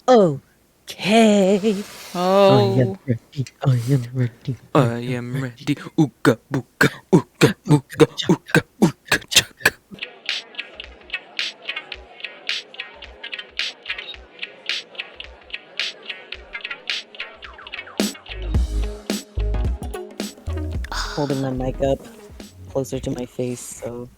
Okay. I am Oh, ready. I am ready. I am ready. Ooga booga, ooga booga, ooga ooga chaka. Holding my mic up closer to my face so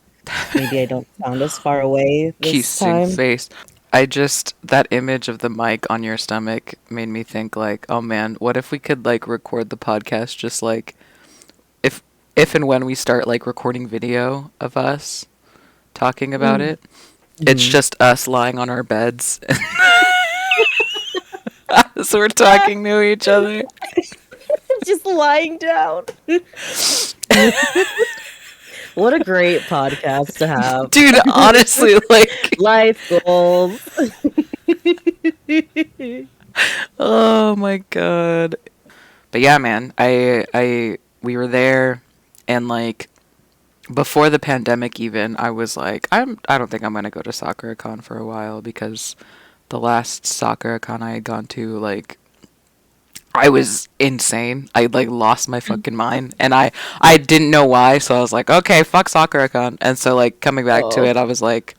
maybe I don't sound as far away this Kissing time. face. That image of the mic on your stomach made me think like, oh man, what if we could like record the podcast just like if if and when we start like recording video of us talking about Mm. it, it's Mhm. just us lying on our beds as we're talking to each other. Just lying down. What a great podcast to have. Dude, honestly, like, Life goals. oh my god. But yeah, man, we were there, and like before the pandemic even, I was like, I don't think I'm gonna go to SoccerCon for a while because the last SoccerCon I had gone to, like, I was insane. I like lost my fucking mind, and I didn't know why. So I was like, okay, fuck SoccerCon. And so like coming back to Oh. it, I was like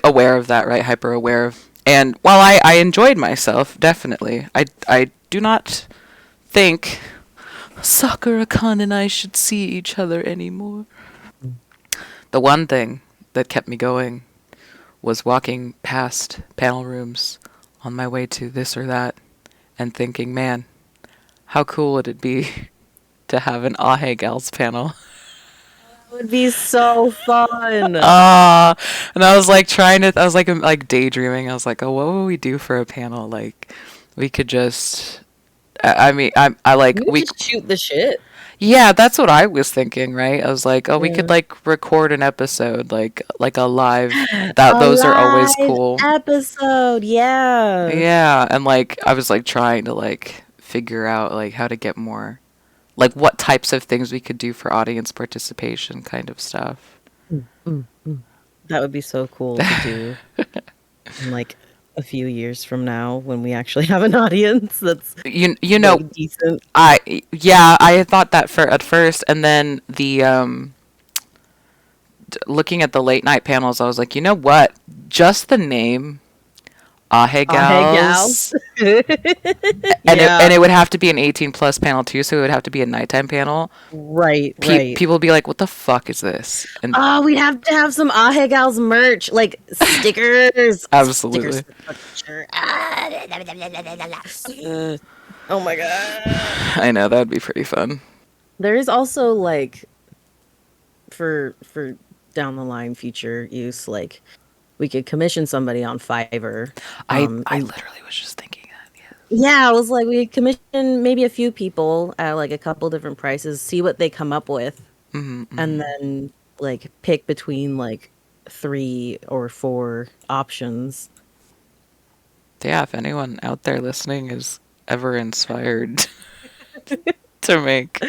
aware of that, right? Hyper aware of. And while I enjoyed myself, definitely, I do not think SoccerCon and I should see each other anymore. The one thing that kept me going was walking past panel rooms on my way to this or that and thinking, man, how cool would it be to have an Ahegals panel? That would be so fun. And I was like I was like daydreaming. I was like, oh, what would we do for a panel? Like, we could just, I mean, I like, We just shoot the shit. yeah, that's what I was thinking, right? I was like, oh, we Yeah. could like record an episode, like a live, that A those are always live cool. episode, yeah. Yeah, and like I was like trying to like figure out like how to get more, like what types of things we could do for audience participation kind of stuff. Mm. That would be so cool to do in like a few years from now when we actually have an audience that's You know, like decent. I had thought that for at first, and then looking at the late night panels, I was like, you know what? Just the name Hey, gals. Ahegals, Yeah, and it would have to be an 18 plus panel too, so it would have to be a nighttime panel. right. People would be like, "What the fuck is this?" And Oh, we'd have to have some Ahegals merch, like stickers. Stickers. absolutely, For sure. Oh my god. I know that would be pretty fun. There is also like for down the line future use, like we could commission somebody on Fiverr. I And literally was just thinking that. Yeah. yeah, I was like, we could commission maybe a few people at like a couple different prices, see what they come up with, and then like pick between like 3 or 4 options. Yeah, if anyone out there listening is ever inspired to make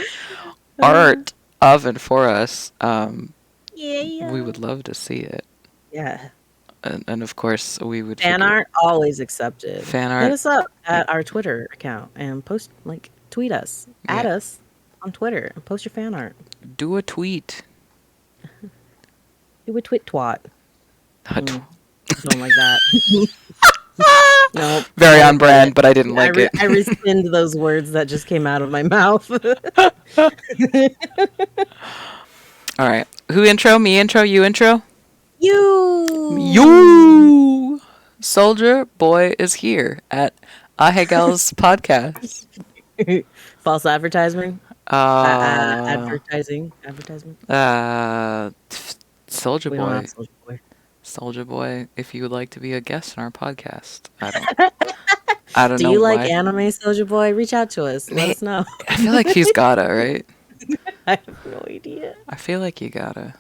art of and for us, Yeah. we would love to see it. Yeah. And of course, we would Fan figure art always accepted. fan Hit art. us up at our Twitter account and post, like, tweet us, add Yeah, us on Twitter, and post your fan art. do a tweet. Do a twit twat. A tw- Don't like that. Nope. Very on brand, but I didn't I, like it. I rescind those words that just came out of my mouth. All right, who intro? Me intro? You intro? You. You Soldier Boy is here at Ahegals podcast. False advertising. Advertisement. Soldier We don't Boy. have Soldier Boy. Soldier Boy, if you would like to be a guest on our podcast, I don't Do know you like why. anime, Soldier Boy? Reach out to us. Let us know. I feel like he's gotta, right? I have no idea. I feel like you gotta.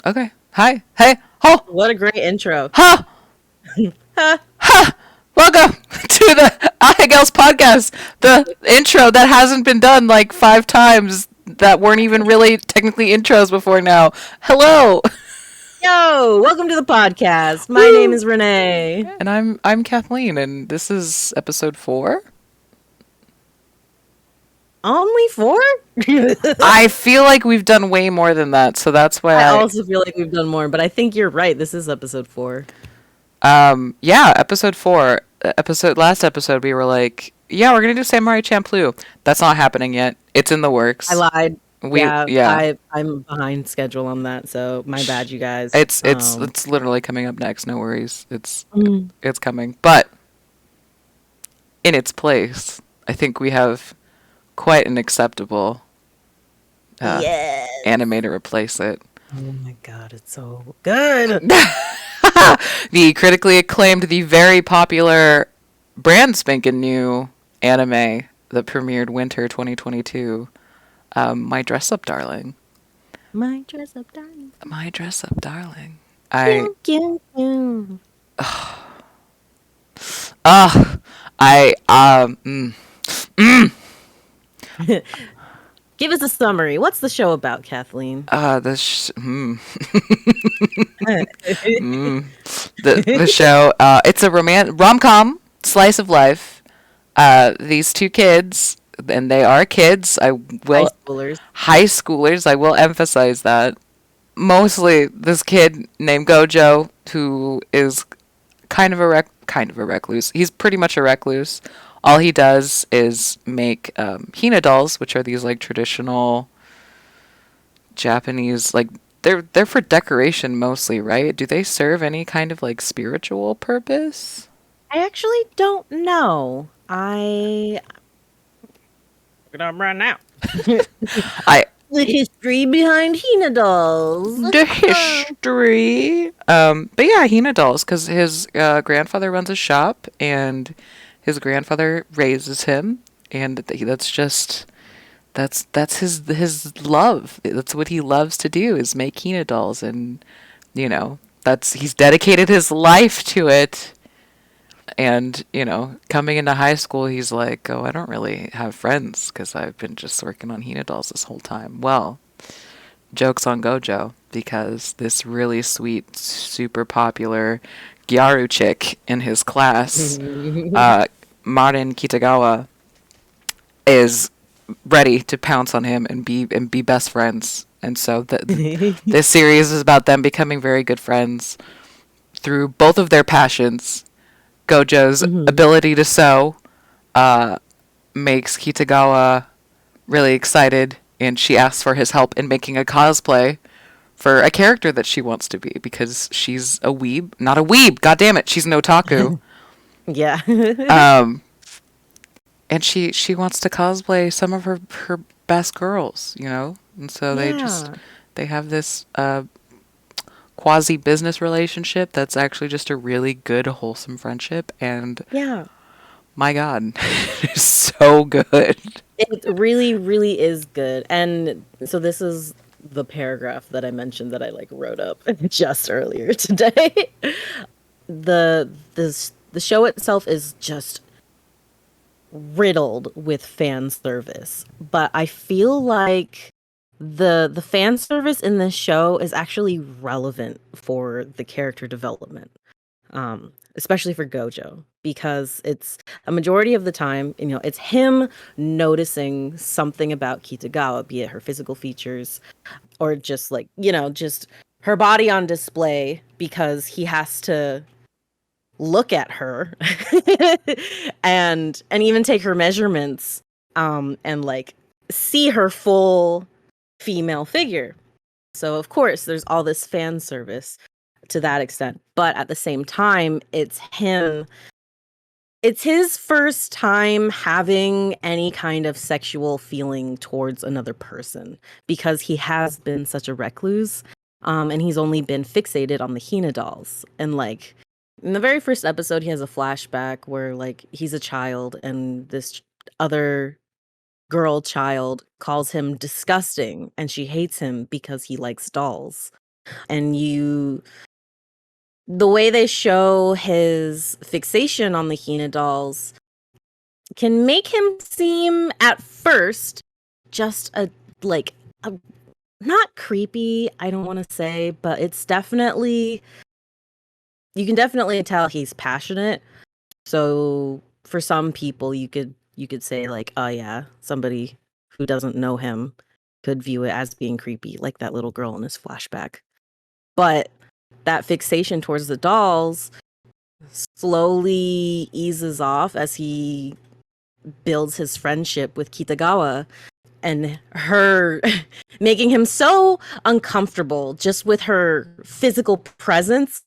Okay. Hi. Hey. Ho. What a great intro. Ha. Welcome to the Ahegals podcast. The intro that hasn't been done like 5 times that weren't even really technically intros before now. Hello. Yo, welcome to the podcast. My name Woo! is Renee. And I'm Kathleen, and this is episode 4. Only 4? I feel like we've done way more than that, so that's why I also feel like we've done more, but I think you're right. This is episode 4. yeah, episode 4. Last episode we were like, yeah, we're gonna do Samurai Champloo. That's not happening yet. It's in the works. I lied. Yeah. I'm behind schedule on that, so my bad, you guys. It's literally coming up next. No worries. Mm. It's coming. But in its place, I think we have quite an acceptable Yes. anime to replace it. Oh my god, it's so good. The critically acclaimed, the very popular, brand spanking new anime that premiered winter 2022. My Dress Up Darling. My dress up, darling. My Dress Up Darling. Pew, pew, pew. Give us a summary. What's the show about, Kathleen? The show. It's a rom-com slice of life. These two kids, and they are kids. High schoolers. I will emphasize that. Mostly this kid named Gojo, who is kind of a recluse. He's pretty much a recluse. All he does is make Hina dolls, which are these like traditional Japanese, like they're for decoration mostly, right? Do they serve any kind of like spiritual purpose? I actually don't know. Look it up right now. I The history behind Hina dolls. the history. But yeah, Hina dolls, because his grandfather runs a shop, and his grandfather raises him, and that's his love. That's what he loves to do, is make Hina dolls, and he's dedicated his life to it. And coming into high school, he's like, oh, I don't really have friends because I've been just working on Hina dolls this whole time. Well, joke's on Gojo, because this really sweet, super popular Gyaru chick in his class, Marin Kitagawa, is ready to pounce on him and be best friends. And so this series is about them becoming very good friends through both of their passions. Gojo's ability to sew makes Kitagawa really excited, and she asks for his help in making a cosplay for a character that she wants to be, because she's a weeb. Not a weeb, god damn it, she's an otaku. Yeah. And she wants to cosplay some of her best girls, And so they have this quasi business relationship that's actually just a really good, wholesome friendship, and Yeah. my god, it's so good. It really, really is good. And so this is the paragraph that I mentioned that I wrote up just earlier today. The show itself is just riddled with fan service, but I feel like the fan service in this show is actually relevant for the character development, especially for Gojo, because it's a majority of the time, it's him noticing something about Kitagawa, be it her physical features or just just her body on display, because he has to look at her and even take her measurements, and see her full female figure. So of course there's all this fan service to that extent, but at the same time it's his first time having any kind of sexual feeling towards another person, because he has been such a recluse, and he's only been fixated on the Hina dolls. And in the very first episode, he has a flashback where he's a child, and this other girl child calls him disgusting, and she hates him because he likes dolls. And the way they show his fixation on the Hina dolls can make him seem at first just a not creepy, I don't want to say, but it's definitely, you can definitely tell he's passionate. So for some people, you could say like, oh yeah, somebody who doesn't know him could view it as being creepy, like that little girl in his flashback. But that fixation towards the dolls slowly eases off as he builds his friendship with Kitagawa, and her making him so uncomfortable just with her physical presence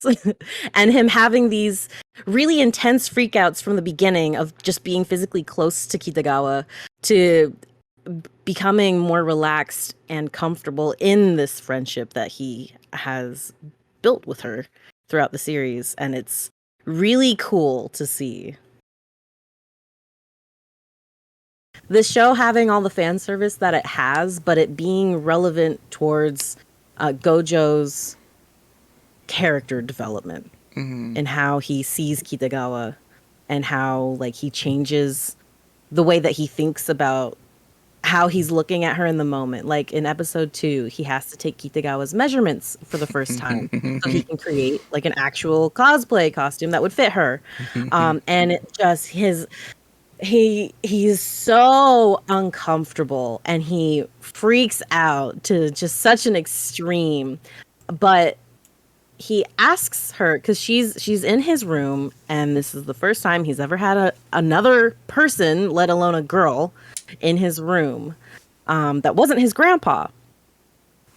and him having these really intense freakouts from the beginning of just being physically close to Kitagawa to becoming more relaxed and comfortable in this friendship that he has built with her throughout the series, and it's really cool to see. The show having all the fan service that it has, but it being relevant towards Gojo's character development and how he sees Kitagawa and how like he changes the way that he thinks about how he's looking at her in the moment. Like in episode 2, he has to take Kitagawa's measurements for the first time so he can create like an actual cosplay costume that would fit her. And it just his he's so uncomfortable and he freaks out to just such an extreme, but he asks her because she's in his room and this is the first time he's ever had another person, let alone a girl, in his room that wasn't his grandpa,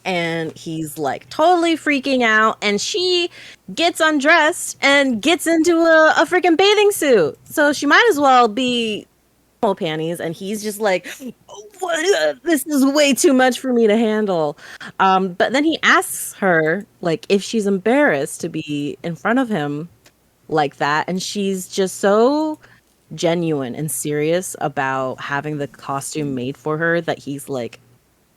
and he's like totally freaking out, and she gets undressed and gets into a freaking bathing suit, so she might as well be panties, and he's just like, what? This is way too much for me to handle. But then he asks her like if she's embarrassed to be in front of him like that, and she's just so genuine and serious about having the costume made for her that he's like,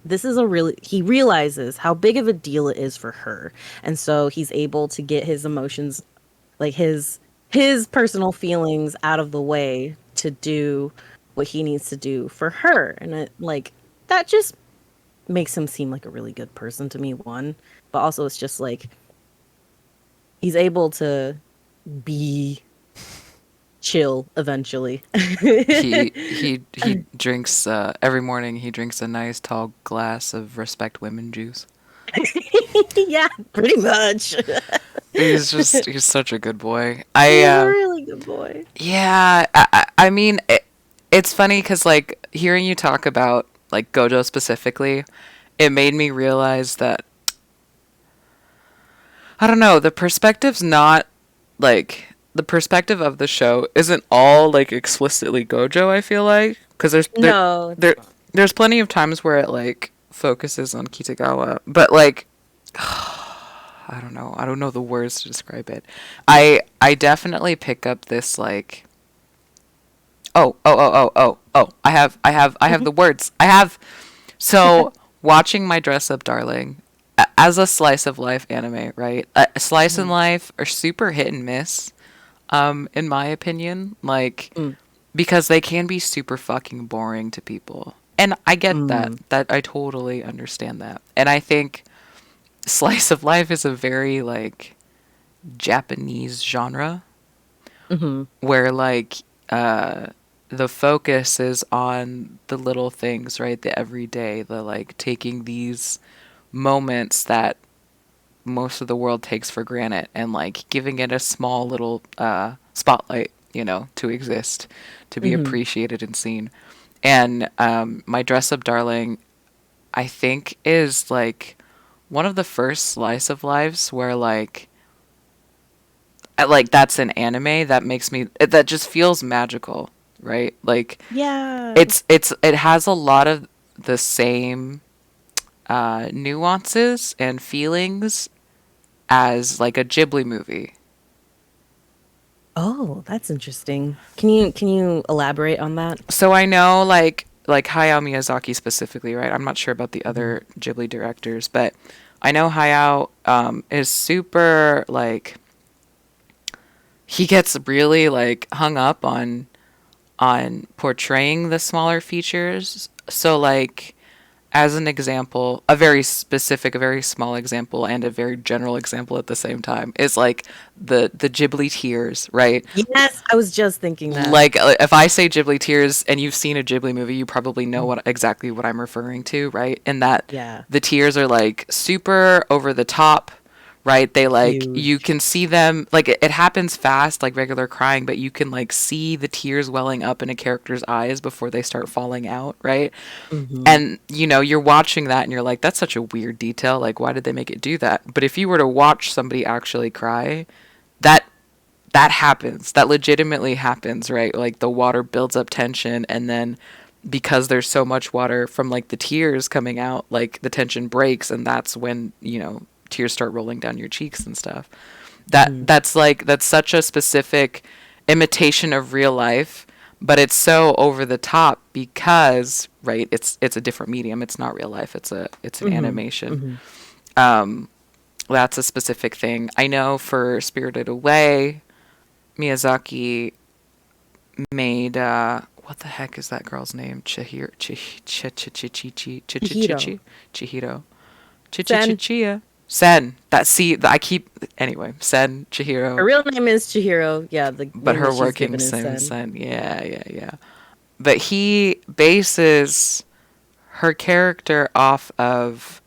this is a really, he realizes how big of a deal it is for her, and so he's able to get his emotions, like his personal feelings out of the way to do what he needs to do for her. And it, like, that just makes him seem like a really good person to me, one, but also it's just like he's able to be chill eventually. He drinks every morning. He drinks a nice tall glass of Respect Women juice. Yeah, pretty much. He's such a good boy. He's a really good boy. Yeah, I mean it's funny because like hearing you talk about like Gojo specifically, it made me realize that I don't know, the perspective's not like the perspective of the show isn't all like explicitly Gojo, I feel like, because No, there's plenty of times where it like focuses on Kitagawa, but like I don't know. I don't know the words to describe it. I definitely pick up this like oh. I have the words. I have so watching My Dress Up Darling as a slice of life anime, right? A slice in life are super hit and miss, in my opinion. Like because they can be super fucking boring to people. And I get that. That I totally understand that. And I think slice of life is a very like Japanese genre where like the focus is on the little things, right? The everyday, the like taking these moments that most of the world takes for granted and like giving it a small little spotlight, you know, to exist, to be appreciated and seen. And My Dress Up Darling, I think, is like one of the first slice of lives where like that's an anime that makes me that just feels magical, right? Like yeah. it has a lot of the same nuances and feelings as like a Ghibli movie. Oh, that's interesting. Can you elaborate on that? So I know like Hayao Miyazaki specifically, right? I'm not sure about the other Ghibli directors, but I know Hayao is super like he gets really like hung up on portraying the smaller features. So like as an example, a very specific, a very small example, and a very general example at the same time, is like the Ghibli tears, right? Yes, I was just thinking that. Like if I say Ghibli tears and you've seen a Ghibli movie, you probably know what exactly what I'm referring to, right? And that Yeah. the tears are like super over the top, right? They like you Huge. can see them like it happens fast like regular crying, but you can like see the tears welling up in a character's eyes before they start falling out, right? Hmm. And you're watching that and you're like, that's such a weird detail. Like, why did they make it do that? But if you were to watch somebody actually cry, that that happens. That legitimately happens, right? Like the water builds up tension, and then because there's so much water from like the tears coming out, like the tension breaks, and that's when tears start rolling down your cheeks and stuff. Hmm. That's such a specific imitation of real life, but it's so over the top because, right, it's a different medium. It's not real life. It's an Hmm. animation. Hmm. Um, that's a specific thing. I know for Spirited Away, Miyazaki made what the heck is that girl's name? Chihiro, Chihiro. Chihiro, Sen. Chichichichia, Sen. That see, I keep anyway. Sen, Her Chihiro, real name is Chihiro. Yeah, the but name her that she's working given is name is Sen. Sen. Yeah, yeah, yeah. But he bases her character off of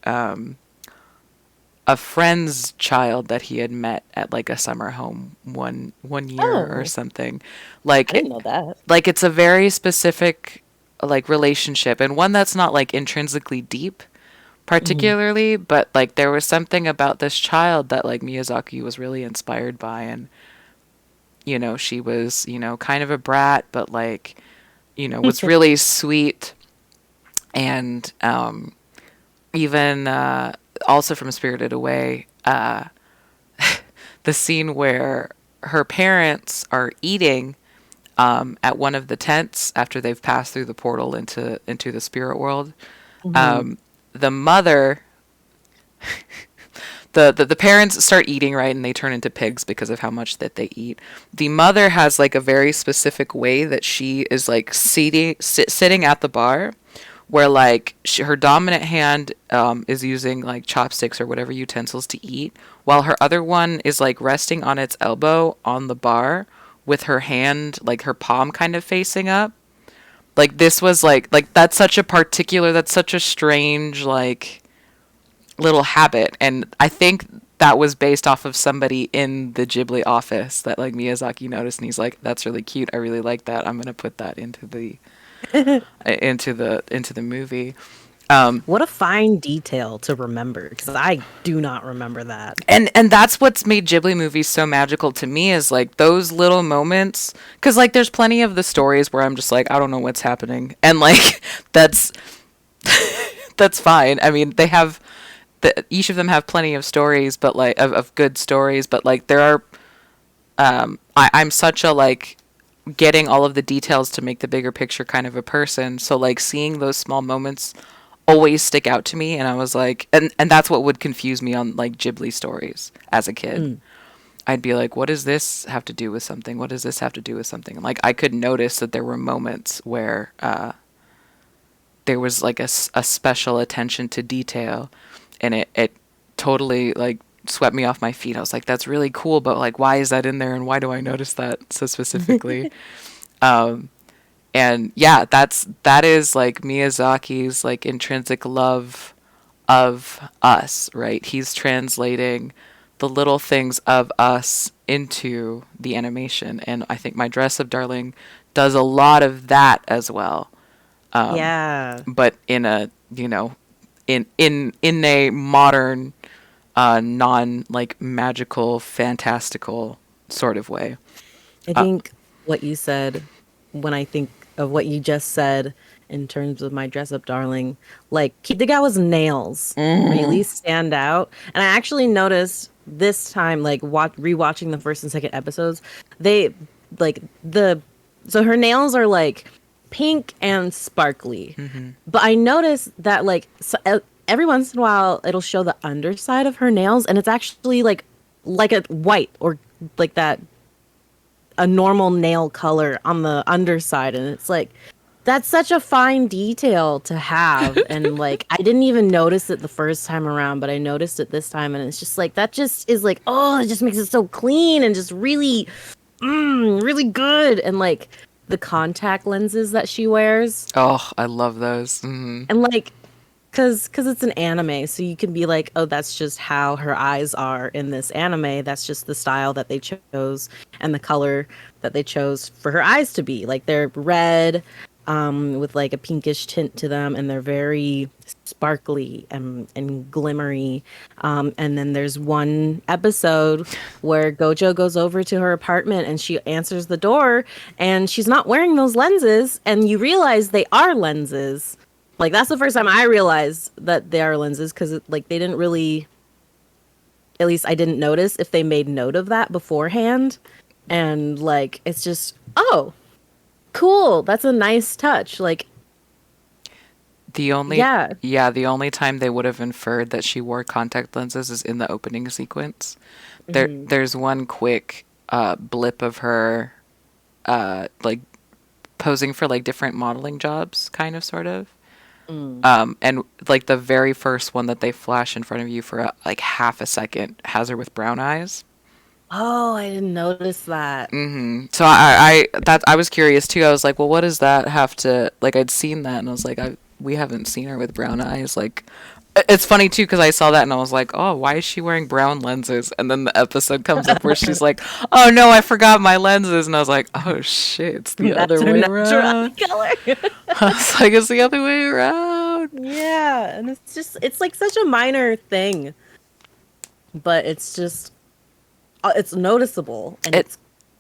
a friend's child that he had met at like a summer home one year or Oh, something. I Like didn't know that. like it's a very specific like relationship, and one that's not like intrinsically deep Hmm. particularly, but like there was something about this child that like Miyazaki was really inspired by. And she was kind of a brat, but like was really sweet. And even also from Spirited Away, the scene where her parents are eating at one of the tents after they've passed through the portal into the spirit world. Hmm. Um, the mother, the parents start eating, right, and they turn into pigs because of how much that they eat. The mother has like a very specific way that she is like sitting at the bar, where like her dominant hand is using like chopsticks or whatever utensils to eat, while her other one is like resting on its elbow on the bar with her hand, like her palm kind of facing up. Like this was like that's such a strange like little habit, and I think that was based off of somebody in the Ghibli office that like Miyazaki noticed, and he's like, that's really cute, I really like that, I'm gonna put that into the movie. What a fine detail to remember, because I do not remember that. And that's what's made Ghibli movies so magical to me, is like those little moments, because like there's plenty of the stories where I'm just like, I don't know what's happening, and like that's that's fine. I mean, each of them have plenty of stories, but like of good stories, but like there are I'm such a like getting all of the details to make the bigger picture kind of a person. So like seeing those small moments always stick out to me, and I was like, and that's what would confuse me on like Ghibli stories as a kid. Mm. I'd be like, what does this have to do with something? What does this have to do with something? And like I could notice that there were moments where there was like a special attention to detail, and it totally like swept me off my feet. I was like, that's really cool, but like why is that in there, and why do I notice that so specifically? um and yeah, that is like Miyazaki's like intrinsic love of us, right? He's translating the little things of us into the animation, and I think My Dress Up Darling does a lot of that as well. Yeah. But in a in a modern non like magical fantastical sort of way. I uh, think what you said, when I think of what you just said in terms of My Dress Up Darling, like Kitagawa's nails really stand out. And I actually noticed this time, like rewatching the first and second episodes, they like so her nails are like pink and sparkly. But I noticed that every once in a while it'll show the underside of her nails, and it's actually like a white, or like that, a normal nail color on the underside, and it's like That's such a fine detail to have. And like, I didn't even notice it the first time around, but I noticed it this time. And it's just like, that just is like, oh, it just makes it so clean and just really, really good. And like the contact lenses that she wears. Oh, I love those. Hmm. And like, cause it's an anime, so you can be like, oh, that's just how her eyes are in this anime. That's just the style that they chose and the color that they chose for her eyes to be. Like they're red, with like a pinkish tint to them, and they're very sparkly and glimmery. And then there's one episode where Gojo goes over to her apartment and she answers the door, and she's not wearing those lenses, and you realize they are lenses. Like that's the first time I realized that they are lenses, because like they didn't really, at least I didn't notice if they made note of that beforehand. And like it's just, oh, cool. That's a nice touch. Like, The only yeah. yeah, the only time they would have inferred that she wore contact lenses is in the opening sequence. Mhm. There's one quick blip of her like posing for like different modeling jobs, kind of sort of. Mm. And like the very first one that they flash in front of you for like half a second has her with brown eyes. Oh, I didn't notice that. So I was curious too. I was like, well, what does that have to like? I'd seen that and I was like, we haven't seen her with brown eyes. Like, it's funny too because I saw that and I was like, oh, why is she wearing brown lenses? And then the episode comes up where she's like, oh no, I forgot my lenses, and I was like, oh shit, it's the That's other her way natural eye around. color. I was like, it's the other way around. Yeah, and it's just, it's like such a minor thing, but it's just, it's noticeable, and It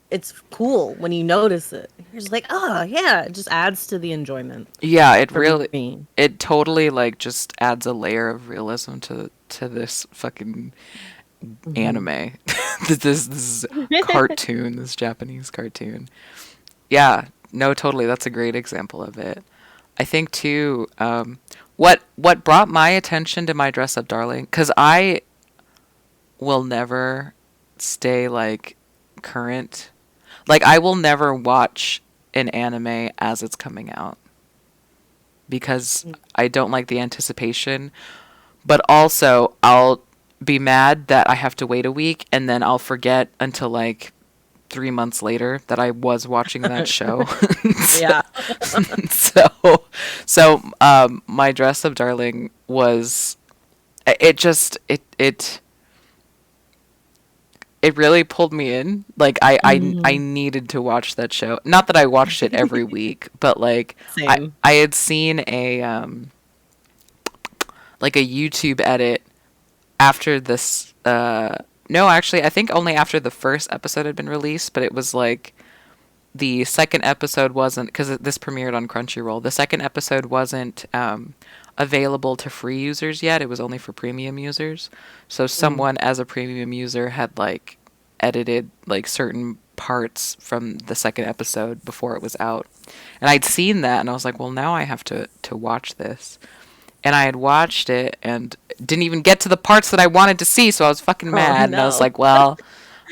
it's cool when you notice it. You're just like, oh yeah, it just adds to the enjoyment Yeah, it for really, me. it totally like just adds a layer of realism to this fucking Hmm. anime. This cartoon, this Japanese cartoon. Yeah, no, totally. That's a great example of it. I think too. What brought my attention to My Dress Up Darling? Because I will never stay like current. Like I will never watch an anime as it's coming out because I don't like the anticipation. But also, I'll be mad that I have to wait a week and then I'll forget until like 3 months later that I was watching that show. so, Yeah. My Dress Up Darling was it just it really pulled me in. Like I Hmm. needed to watch that show. Not that I watched it every week, but like Same. I had seen a like a YouTube edit after this no, actually I think only after the first episode had been released, but it was like the second episode wasn't, because this premiered on Crunchyroll. The second episode wasn't available to free users yet. It was only for premium users. So Mm. someone as a premium user had like edited like certain parts from the second episode before it was out. And I'd seen that and I was like, well, now I have to watch this. And I had watched it and didn't even get to the parts that I wanted to see, so I was fucking Oh mad and I was no. like, well,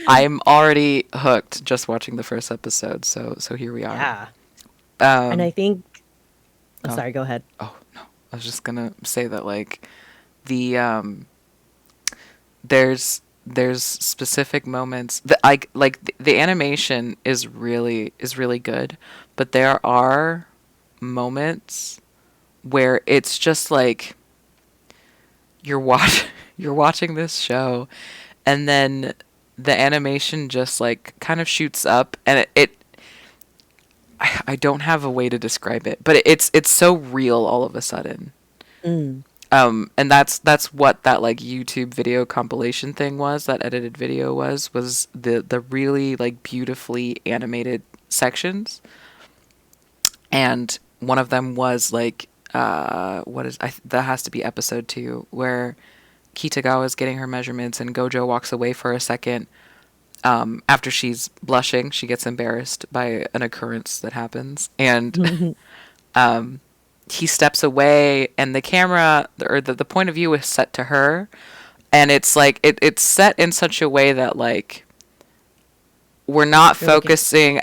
I'm already hooked just watching the first episode, so here we are. Yeah. And I Um, think, oh, oh, sorry, go ahead. oh no, I was just gonna say that like the there's specific moments that like the animation is really good, but there are moments where it's just like you're watch you're watching this show and then the animation just like kind of shoots up and I don't have a way to describe it, but it's so real all of a sudden. Mm. And that's what that like YouTube video compilation thing was, that edited video was the really like beautifully animated sections. And one of them was like that has to be episode 2 where Kitagawa is getting her measurements and Gojo walks away for a second. After she's blushing, she gets embarrassed by an occurrence that happens, and um, he steps away, and the camera or the point of view is set to her, and it's like it's set in such a way that like we're not You're looking. focusing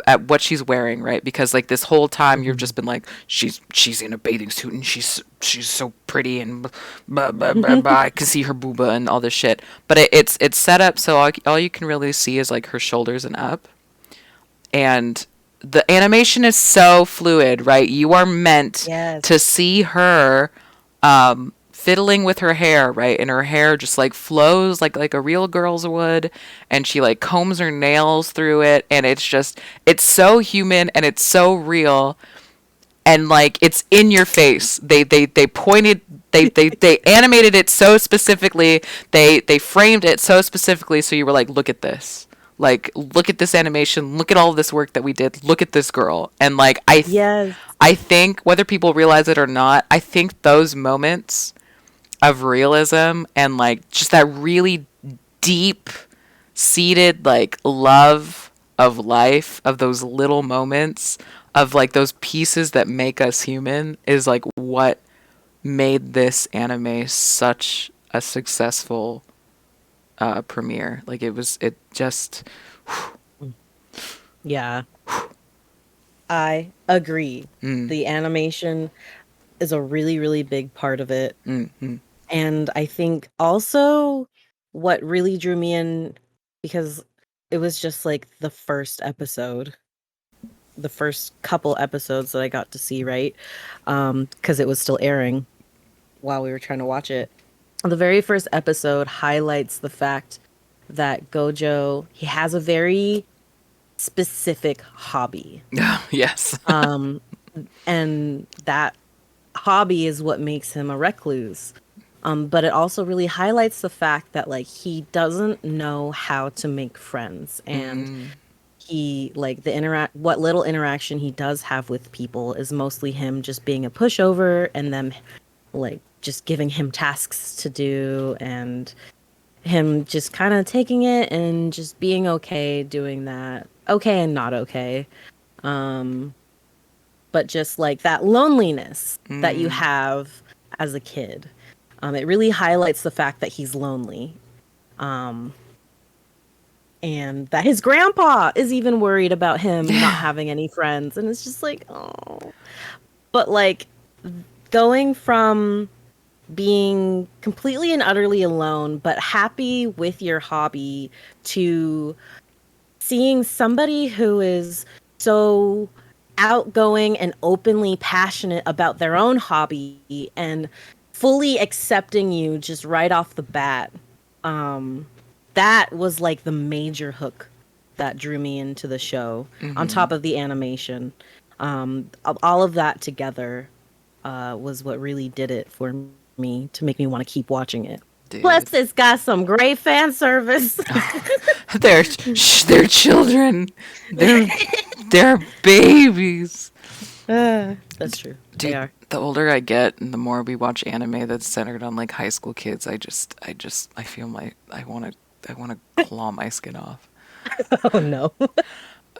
at what she's wearing, right? Because like this whole time you've Mhm. just been like, she's in a bathing suit and she's so pretty and blah, blah, blah, blah. I can see her booba and all this shit. But it's set up so all you can really see is like her shoulders and up, and the animation is so fluid, right? You are meant Yes. to see her fiddling with her hair, right? And her hair just like flows like a real girl's would, and she like combs her nails through it, and it's so human and it's so real, and like it's in your face. They pointed they animated it so specifically. They framed it so specifically so you were like, look at this. Like, look at this animation, look at all of this work that we did, look at this girl. And like Yes. I think whether people realize it or not, I think those moments of realism and like just that really deep seated like love of life, of those little moments, of like those pieces that make us human, is like what made this anime such a successful premiere. Like it just Yeah, I agree. mm, The animation is a really, really big part of it. mm, mm. And I think also what really drew me in, because it was just like the first episode, the first couple episodes that I got to see, right? Because it was still airing while we were trying to watch it. The very first episode highlights the fact that Gojo, he has a very specific hobby. Yes. Um, and that hobby is what makes him a recluse. But it also really highlights the fact that like he doesn't know how to make friends, and Mm. he like the interact what little interaction he does have with people is mostly him just being a pushover and them like just giving him tasks to do, and him just kind of taking it and just being okay doing that, okay and not okay. Um, but just like that loneliness that you Mm. have as a kid. It really highlights the fact that he's lonely. Um, and that his grandpa is even worried about him not Yeah. having any friends. And it's just like, oh. But like going from being completely and utterly alone, but happy with your hobby, to seeing somebody who is so outgoing and openly passionate about their own hobby and fully accepting you just right off the bat. Um, that was like the major hook that drew me into the show, on Mm-hmm. top of the animation. All of that together was what really did it for me to make me want to keep watching it. Plus, Dude. it's got some great fan service. They're children. They're they're babies. That's true. They Dude, are. the older I get and the more we watch anime that's centered on like high school kids, I feel I want to claw my skin off. Oh no.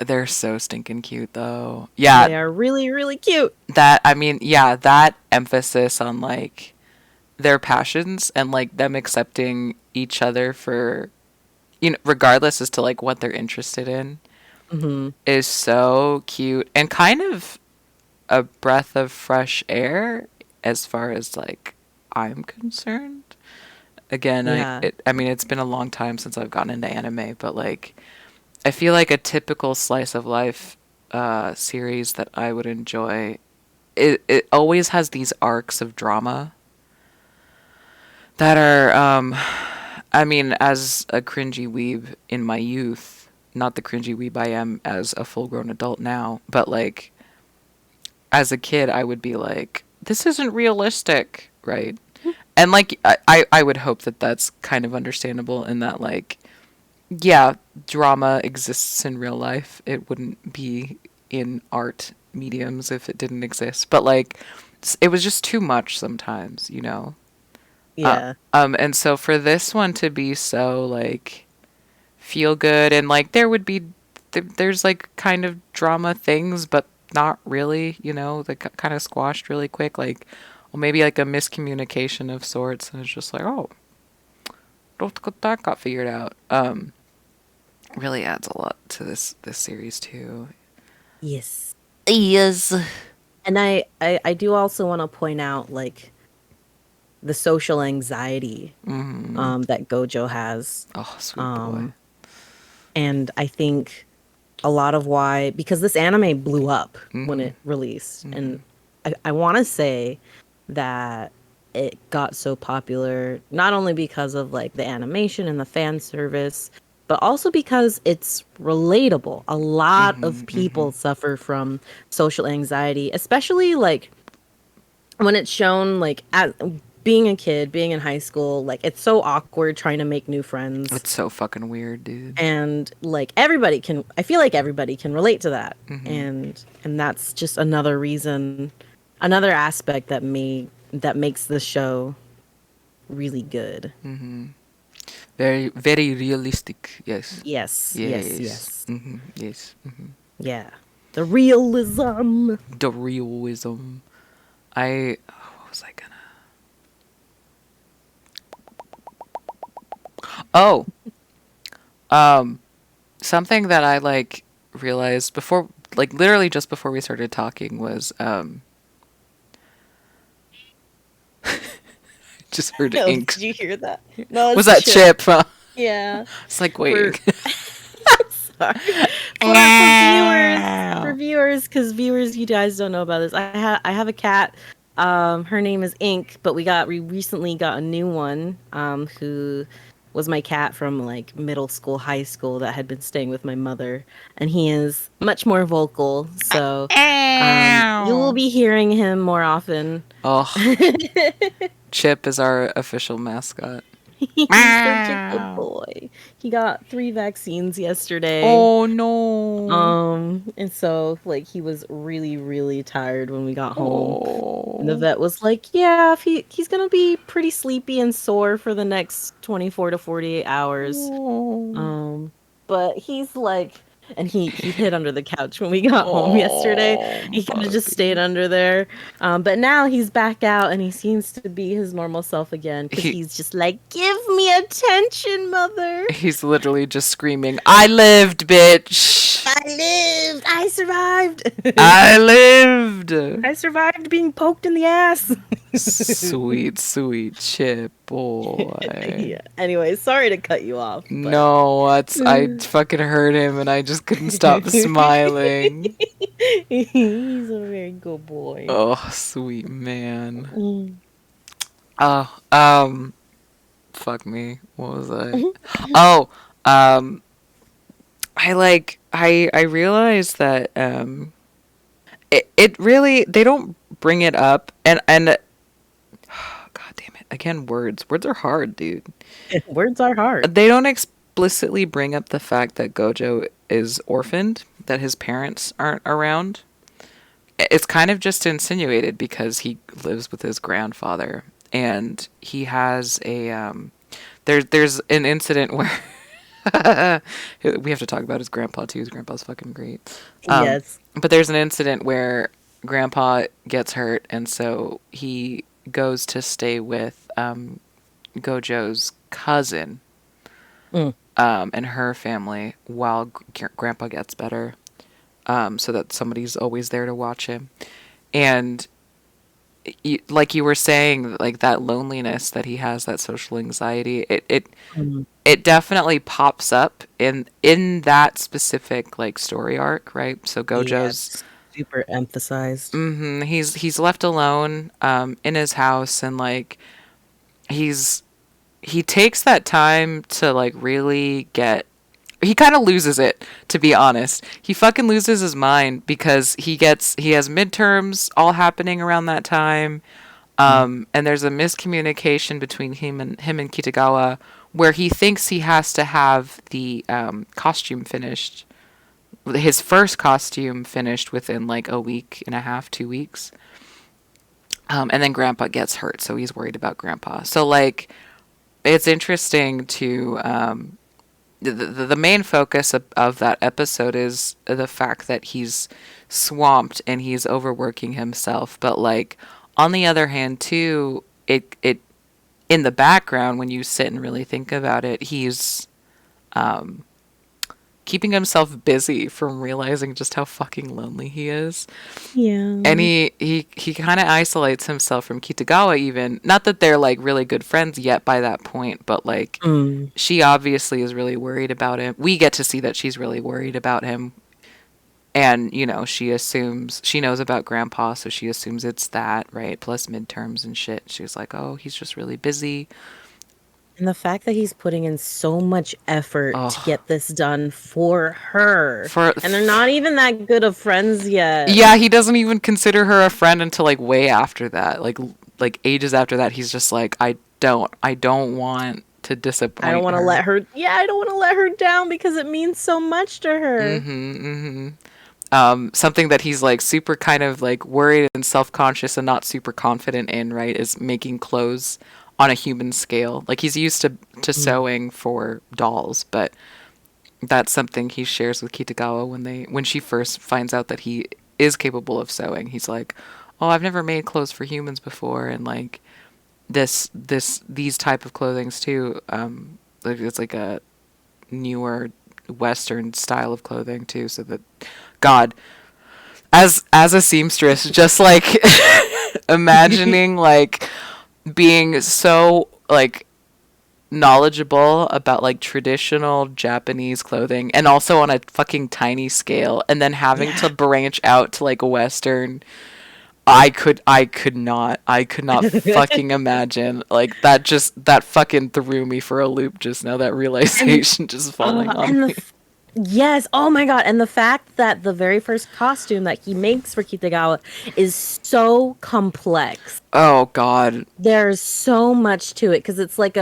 They're so stinking cute though. Yeah, They are really, really cute. that I mean, yeah, that emphasis on like their passions and like them accepting each other for, regardless as to like what they're interested in, Hmm. is so cute and kind of a breath of fresh air as far as like I'm concerned. Again, Yeah. I mean it's been a long time since I've gotten into anime, but like I feel like a typical slice of life series that I would enjoy, it always has these arcs of drama that are I mean, as a cringy weeb in my youth, not the cringy weeb I am as a full grown adult now, but like as a kid, I would be like, this isn't realistic, right? And like, I would hope that that's kind of understandable in that, like, yeah, drama exists in real life. It wouldn't be in art mediums if it didn't exist. But like, it was just too much sometimes, you know? Yeah. And so for this one to be so like feel good and like there would be there's like kind of drama things, but not really, they kind of squashed really quick, like, well, maybe like a miscommunication of sorts, and it's just like, oh, that got figured out. really adds a lot to this series too. Yes. Yes. And I do also want to point out like the social anxiety that Gojo has. Oh, sweet boy. Um, and I think a lot of why, because this anime blew up when it released. And I want to say that it got so popular, not only because of like the animation and the fan service, but also because it's relatable. A lot of people suffer from social anxiety, especially like when it's shown like at being a kid, being in high school, like it's so awkward trying to make new friends. It's so fucking weird, dude. And like everybody can, I feel like everybody can relate to that. And that's just another reason, another aspect that makes the show really good. Very, very realistic. Yes. Yes, yes, Yes. yes. Yes. Yeah. The realism. The realism. What was I gonna? Oh, something that I like realized before, like literally just before we started talking was, just heard Oh, ink. did you hear that? No, Was it's that Chip? Huh? Yeah. It's like For wait. sorry. For viewers, because viewers, you guys don't know about this. I have a cat. Her name is Ink, but we recently got a new one. Who was my cat from like middle school, high school that had been staying with my mother, and he is much more vocal. So, you will be hearing him more often. Oh, Chip is our official mascot. He's such a good boy. He got 3 vaccines yesterday. Oh no. And so like he was really, really tired when we got home. And the Oh. vet was like, yeah, if he's gonna be pretty sleepy and sore for the next 24 to 48 hours. Oh. But he's like, and he hid under the couch when we got home yesterday. Oh, He kind of just stayed buddy. under there. But now he's back out and he seems to be his normal self again because He he's just like, give me attention, mother. he's literally just screaming, "I lived, bitch! I lived. I survived. I lived!" I survived being poked in the ass. Sweet, sweet Chip boy. Yeah. Anyway, sorry to cut you off, but No, I fucking heard him and I just couldn't stop smiling. he's a very good boy. Oh, sweet man. Mm. Oh, fuck me. What was I? Oh, I realized that it really they don't bring it up and God damn it. Again, words are hard, dude. Words are hard. They don't explicitly bring up the fact that Gojo is orphaned, that his parents aren't around. It's kind of just insinuated because he lives with his grandfather and he has a there's an incident where we have to talk about his grandpa too. His grandpa's fucking great. Yes. But there's an incident where grandpa gets hurt and so he goes to stay with Gojo's cousin Mm. and her family while grandpa gets better, so that somebody's always there to watch him. And like you were saying, like that loneliness that he has, that social anxiety, Mm. it definitely pops up in that specific like story arc, right? So Yeah, Gojo's it's super emphasized. he's left alone in his house and like he's he takes that time to like really get he kind of loses it, to be honest. He fucking loses his mind because he has midterms all happening around that time. And there's a miscommunication between him and Kitagawa where he thinks he has to have the costume finished, his first costume finished within like a week and a half, 2 weeks. And then Grandpa gets hurt, so he's worried about Grandpa. So like, it's interesting to the main focus of that episode is the fact that he's swamped and he's overworking himself. But like, on the other hand, too, it in the background when you sit and really think about it, he's keeping himself busy from realizing just how fucking lonely he is. Yeah. And he kind of isolates himself from Kitagawa even. Not that they're like really good friends yet by that point, but like she obviously is really worried about him. We get to see that she's really worried about him. And, you know, she knows about Grandpa, so she assumes it's that, right? Plus midterms and shit. She's like, oh, he's just really busy. And the fact that he's putting in so much effort to Oh. get this done for her. For- And they're not even that good of friends yet. Yeah, he doesn't even consider her a friend until like way after that. Like ages after that, he's just like, I don't want to disappoint her. I don't want to let her. Yeah, I don't want to let her down because it means so much to her. Something that he's like super kind of like worried and self-conscious and not super confident in, right, is making clothes on a human scale. Like he's used to sewing for dolls, but that's something he shares with Kitagawa when she first finds out that he is capable of sewing. He's like, oh, I've never made clothes for humans before, and like these type of clothings too. Like it's like a newer Western style of clothing too. So that, God, as a seamstress, just like imagining like being so like knowledgeable about like traditional Japanese clothing and also on a fucking tiny scale, and then having to branch out to like Western. I could not fucking imagine. Like that fucking threw me for a loop just now, that realization just falling on me. Yes, oh my god, and the fact that the very first costume that he makes for Kitagawa is so complex. Oh god. There's so much to it because it's like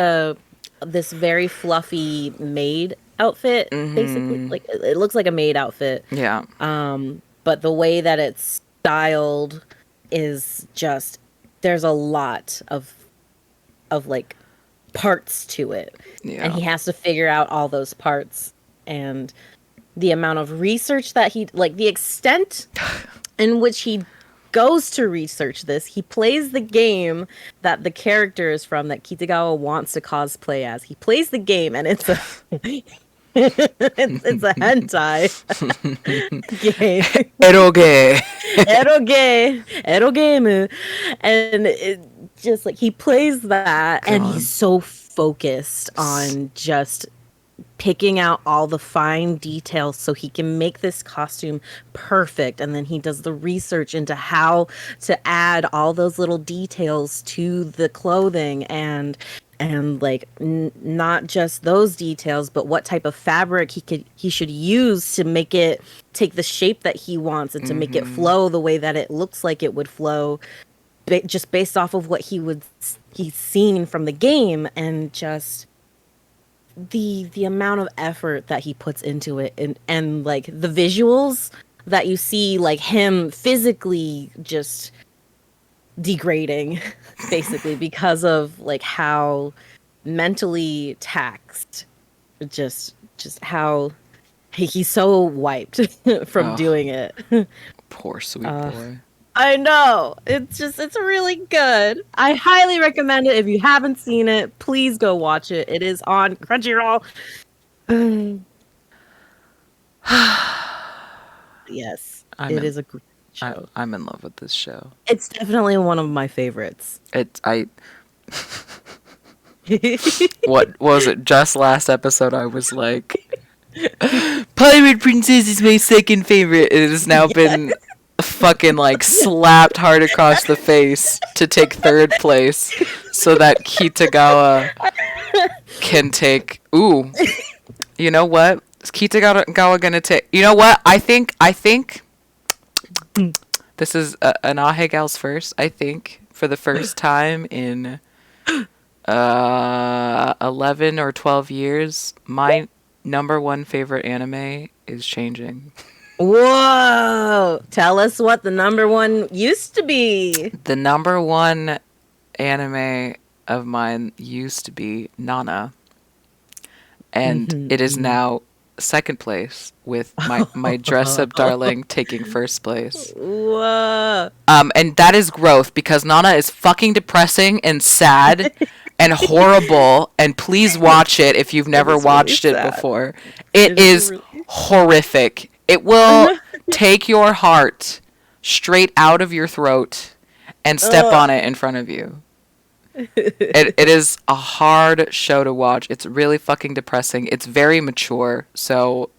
this very fluffy maid outfit, basically. Like it looks like a maid outfit. Yeah. But the way that it's styled is just, there's a lot of like parts to it. Yeah. And he has to figure out all those parts, and the amount of research that the extent in which he goes to research this. He plays the game that the character is from, that Kitagawa wants to cosplay as. He plays the game, and it's a it's a hentai game. Ero game. And it just like, he plays that, God. and he's so focused on just picking out all the fine details so he can make this costume perfect. And then he does the research into how to add all those little details to the clothing, and like not just those details, but what type of fabric he should use to make it take the shape that he wants, and to make it flow the way that it looks like it would flow, just based off of what he's seen from the game. And just the amount of effort that he puts into it, and like the visuals that you see, like him physically just degrading basically because of like how mentally taxed, just how he's so wiped from doing it. Poor sweet boy. I know. It's really good. I highly recommend it. If you haven't seen it, please go watch it. It is on Crunchyroll. Yes, it is a great show. I'm in love with this show. It's definitely one of my favorites. What was it? Just last episode, I was like, Pirate Princess is my second favorite. It has now been fucking like slapped hard across the face to take third place, so that Kitagawa can take. Ooh, you know what? Is Kitagawa gonna take? You know what? I think this is an Ahegals first. I think for the first time in 11 or 12 years, my number one favorite anime is changing. Whoa! Tell us what the number one used to be. The number one anime of mine used to be Nana, and it is now second place, with my dress up darling taking first place. Whoa! And that is growth, because Nana is fucking depressing and sad and horrible. And please watch it if you've never watched it before. It is horrific. It will take your heart straight out of your throat and step on it in front of you. It is a hard show to watch. It's really fucking depressing. It's very mature. So,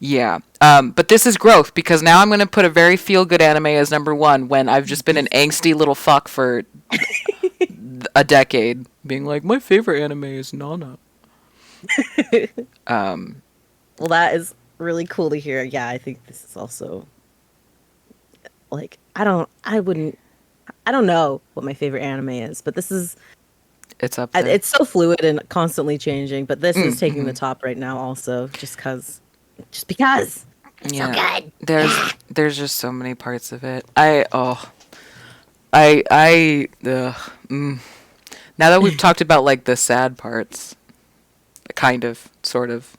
yeah. But this is growth because now I'm going to put a very feel-good anime as number one when I've just been an angsty little fuck for a decade. Being like, my favorite anime is Nana. Well, that is really cool to hear. Yeah, I think this is also like I don't know what my favorite anime is, but this is It's up there. it's so fluid and constantly changing, but this is taking the top right now also just because it's so good. There's just so many parts of it. Now that we've talked about like the sad parts, kind of, sort of,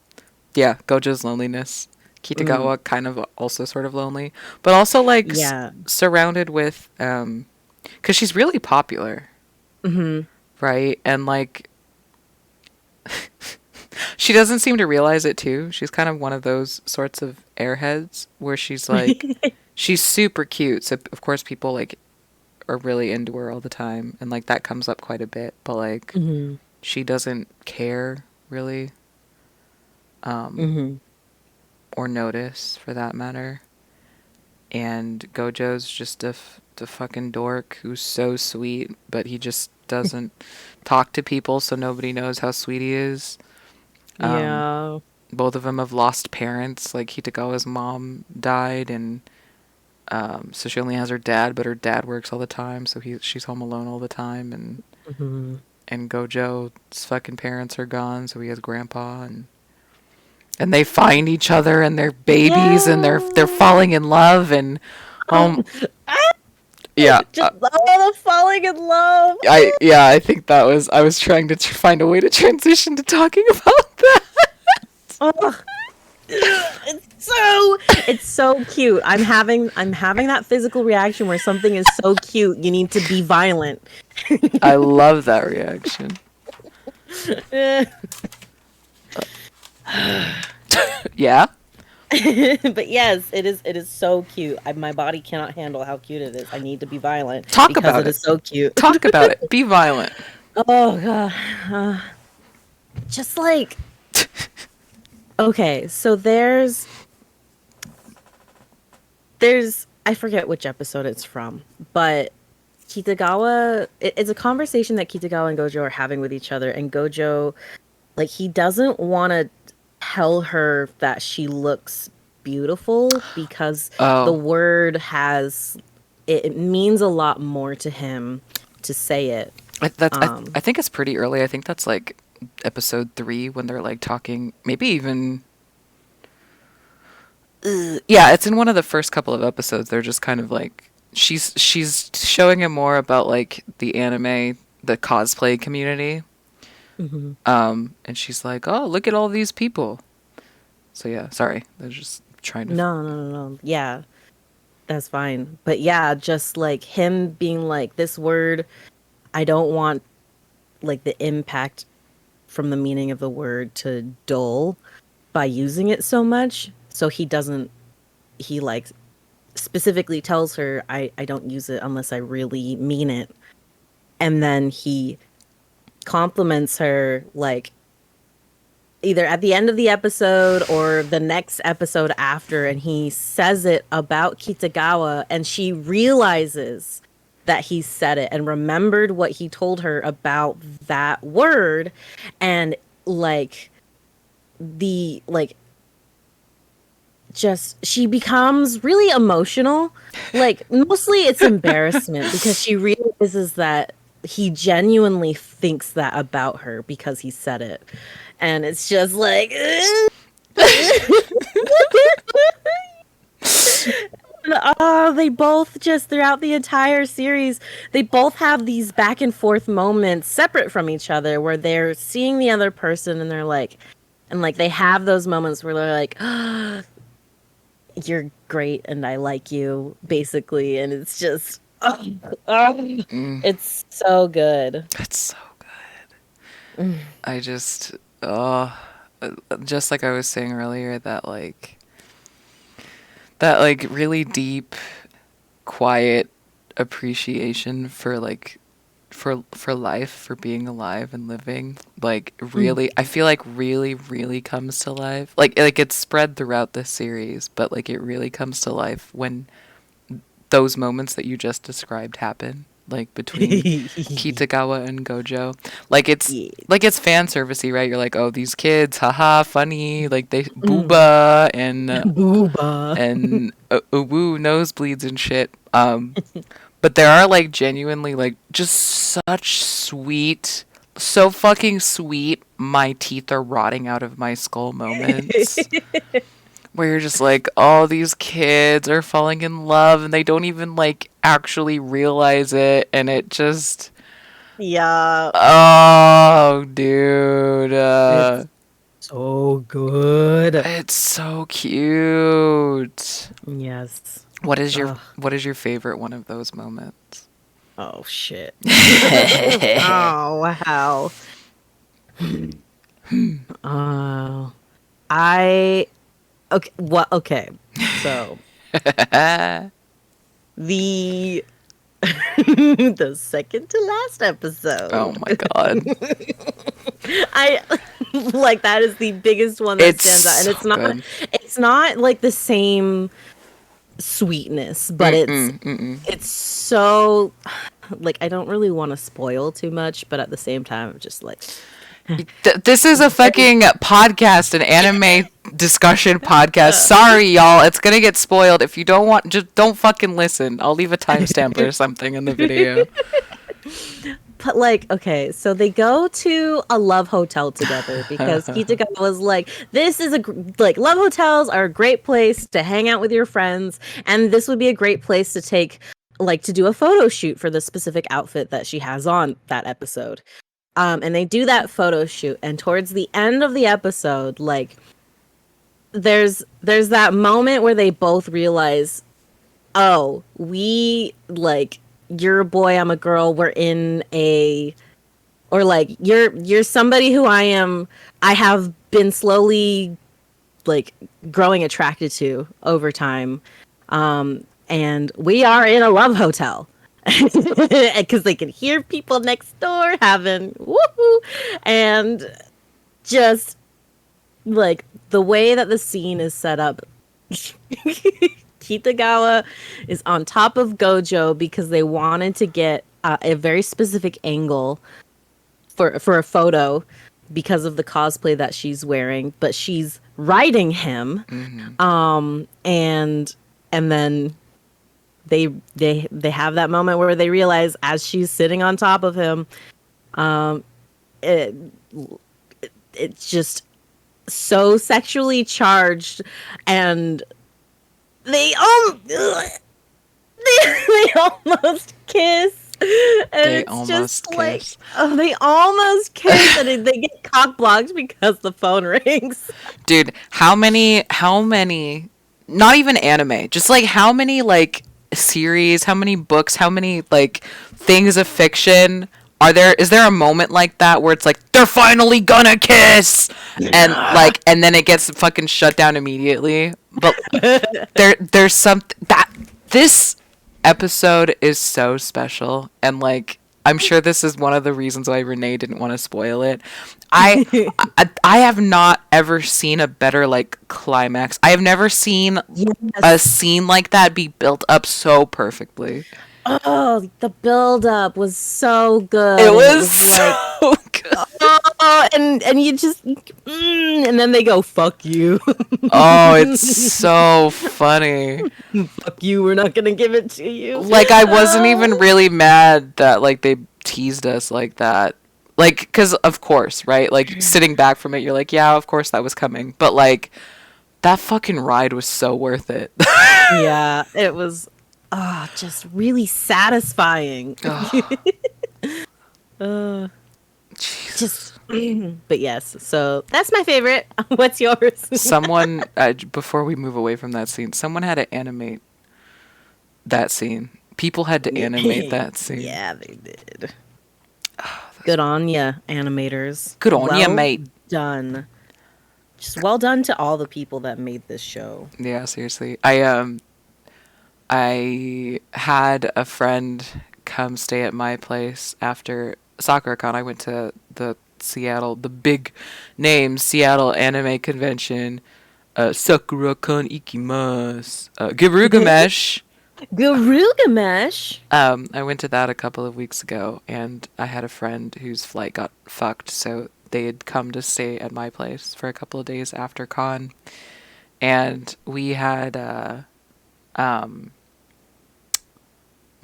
yeah, Gojo's loneliness, Kitagawa kind of also sort of lonely, but also like surrounded with, because she's really popular, right? And like, she doesn't seem to realize it too. She's kind of one of those sorts of airheads where she's like, she's super cute. So of course people like are really into her all the time, and like that comes up quite a bit. But like, she doesn't care really, or notice for that matter. And Gojo's just a fucking dork who's so sweet, but he just doesn't talk to people, so nobody knows how sweet he is. Yeah. Both of them have lost parents. Like Hitagawa's mom died, and so she only has her dad, but her dad works all the time, so she's home alone all the time. And Gojo's fucking parents are gone, so he has grandpa, and they find each other, and they're babies, and they're falling in love, and yeah, just the falling in love. I think that was I was trying to find a way to transition to talking about that. Oh, it's so cute. I'm having that physical reaction where something is so cute you need to be violent. I love that reaction. Yeah. But yes, it is so cute. My body cannot handle how cute it is. I need to be violent. Talk because about it is so cute. Talk about it. Be violent. Oh god. Just like okay, so there's I forget which episode it's from, but Kitagawa it's a conversation that Kitagawa and Gojo are having with each other, and Gojo, like, he doesn't want to tell her that she looks beautiful because the word has it means a lot more to him to say it. I think it's pretty early. I think that's like episode 3 when they're like talking, maybe even yeah, it's in one of the first couple of episodes. They're just kind of like she's showing him more about like the anime, the cosplay community. And she's like, "Oh, look at all these people." So yeah, sorry. They're just trying to No. Yeah. That's fine. But yeah, just like him being like, this word, I don't want like the impact from the meaning of the word to dull by using it so much. So he like specifically tells her, I don't use it unless I really mean it. And then he compliments her like either at the end of the episode or the next episode after, and he says it about Kitagawa, and she realizes that he said it and remembered what he told her about that word, and like just she becomes really emotional. Like mostly it's embarrassment because she realizes that he genuinely thinks that about her because he said it. And it's just like they both just throughout the entire series, they both have these back and forth moments separate from each other where they're seeing the other person and they're like, and like they have those moments where they're like, oh, you're great and I like you, basically. And it's just it's so good. It's so good. I just just like I was saying earlier, that really deep, quiet appreciation for for life, for being alive and living, really, I feel like really comes to life. Like it's spread throughout the series, but like it really comes to life when those moments that you just described happen, like between Kitagawa and Gojo. Yeah. Like it's fan servicey, right? You're like, oh, these kids, haha, funny. Like they booba Booba. and woo nosebleeds and shit. But there are like genuinely like just such sweet, so fucking sweet, my teeth are rotting out of my skull moments. Where you're just like, oh, these kids are falling in love and they don't even like actually realize it, and it just, Yeah. oh, dude, It's so good. it's so cute. Yes. What is Ugh. your favorite one of those moments? Oh shit. Oh wow. Oh. I okay. What? Okay. So the the second to last episode. Oh my god. I like that is the biggest one that It's stands out, and so good. it's not like the same sweetness, but Mm-mm. it's so like I don't really want to spoil too much, but at the same time, I'm just like This is a fucking podcast, an anime discussion podcast. Sorry, y'all. It's gonna get spoiled. If you don't want, just don't fucking listen. I'll leave a timestamp or something in the video. But like, okay, so they go to a love hotel together because Kitagawa was like, "This is like love hotels are a great place to hang out with your friends, and this would be a great place to take like to do a photo shoot for the specific outfit that she has on that episode." And they do that photo shoot, and towards the end of the episode, like, there's that moment where they both realize, oh, we like you're a boy, I'm a girl, we're in a or like you're somebody who I have been slowly like growing attracted to over time. And we are in a love hotel. Because they can hear people next door having woohoo, and just like the way that the scene is set up, Kitagawa is on top of Gojo because they wanted to get a very specific angle for a photo because of the cosplay that she's wearing, but she's riding him, and then they have that moment where they realize as she's sitting on top of him, it's just so sexually charged, and they they almost kiss. And They it's almost just like, kiss. oh, they almost kiss, and they get cock blocked because the phone rings. Dude, how many, not even anime, just like how many like series, how many books, how many like things of fiction is there a moment like that where it's like they're finally gonna kiss, and like, and then it gets fucking shut down immediately? But there's something that this episode is so special, and like I'm sure this is one of the reasons why Renee didn't want to spoil it. I have not ever seen a better like climax. I have never seen a scene like that be built up so perfectly. Oh, the build up was so good. It And was like, so good. oh, and you just, and then they go, "Fuck you." Oh, it's so funny. Fuck you. We're not gonna give it to you. Like I wasn't even really mad that like they teased us like that. Like, because of course, right? Like sitting back from it, you're like, yeah, of course that was coming. But like that fucking ride was so worth it. Yeah, it was. Just really satisfying. Just, but yes. So that's my favorite. What's yours? Someone, before we move away from that scene, someone had to animate that scene. People had to animate that scene. Yeah, they did. Good on ya, animators. Good on ya, mate. Done. Just well done to all the people that made this show. Yeah, seriously. I had a friend come stay at my place after SakuraCon. I went to the big name Seattle Anime Convention. SakuraCon ikimasu. Garugamesh. Garugamesh. I went to that a couple of weeks ago, and I had a friend whose flight got fucked, so they had come to stay at my place for a couple of days after con, and we had My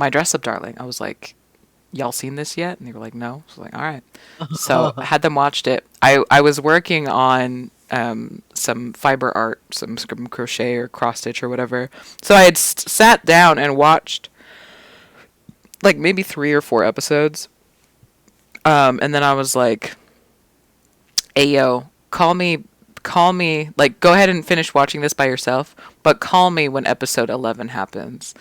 Dress Up Darling. I was like, y'all seen this yet? And they were like, no. I was like, all right. So I had them watched it. I was working on some fiber art, some crochet or cross stitch or whatever. So I had sat down and watched like maybe 3 or 4 episodes. And then I was like, hey, yo, call me, like, go ahead and finish watching this by yourself, but call me when episode 11 happens.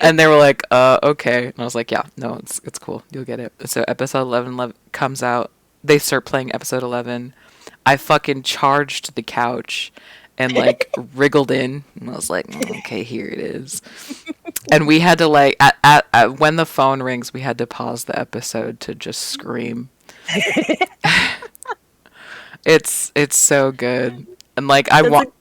And they were like, okay. And I was like, yeah, no, it's cool. You'll get it. So episode 11 comes out. They start playing episode 11. I fucking charged the couch and like wriggled in. And I was like, okay, here it is. And we had to like, at when the phone rings, we had to pause the episode to just scream. It's so good. And like, I want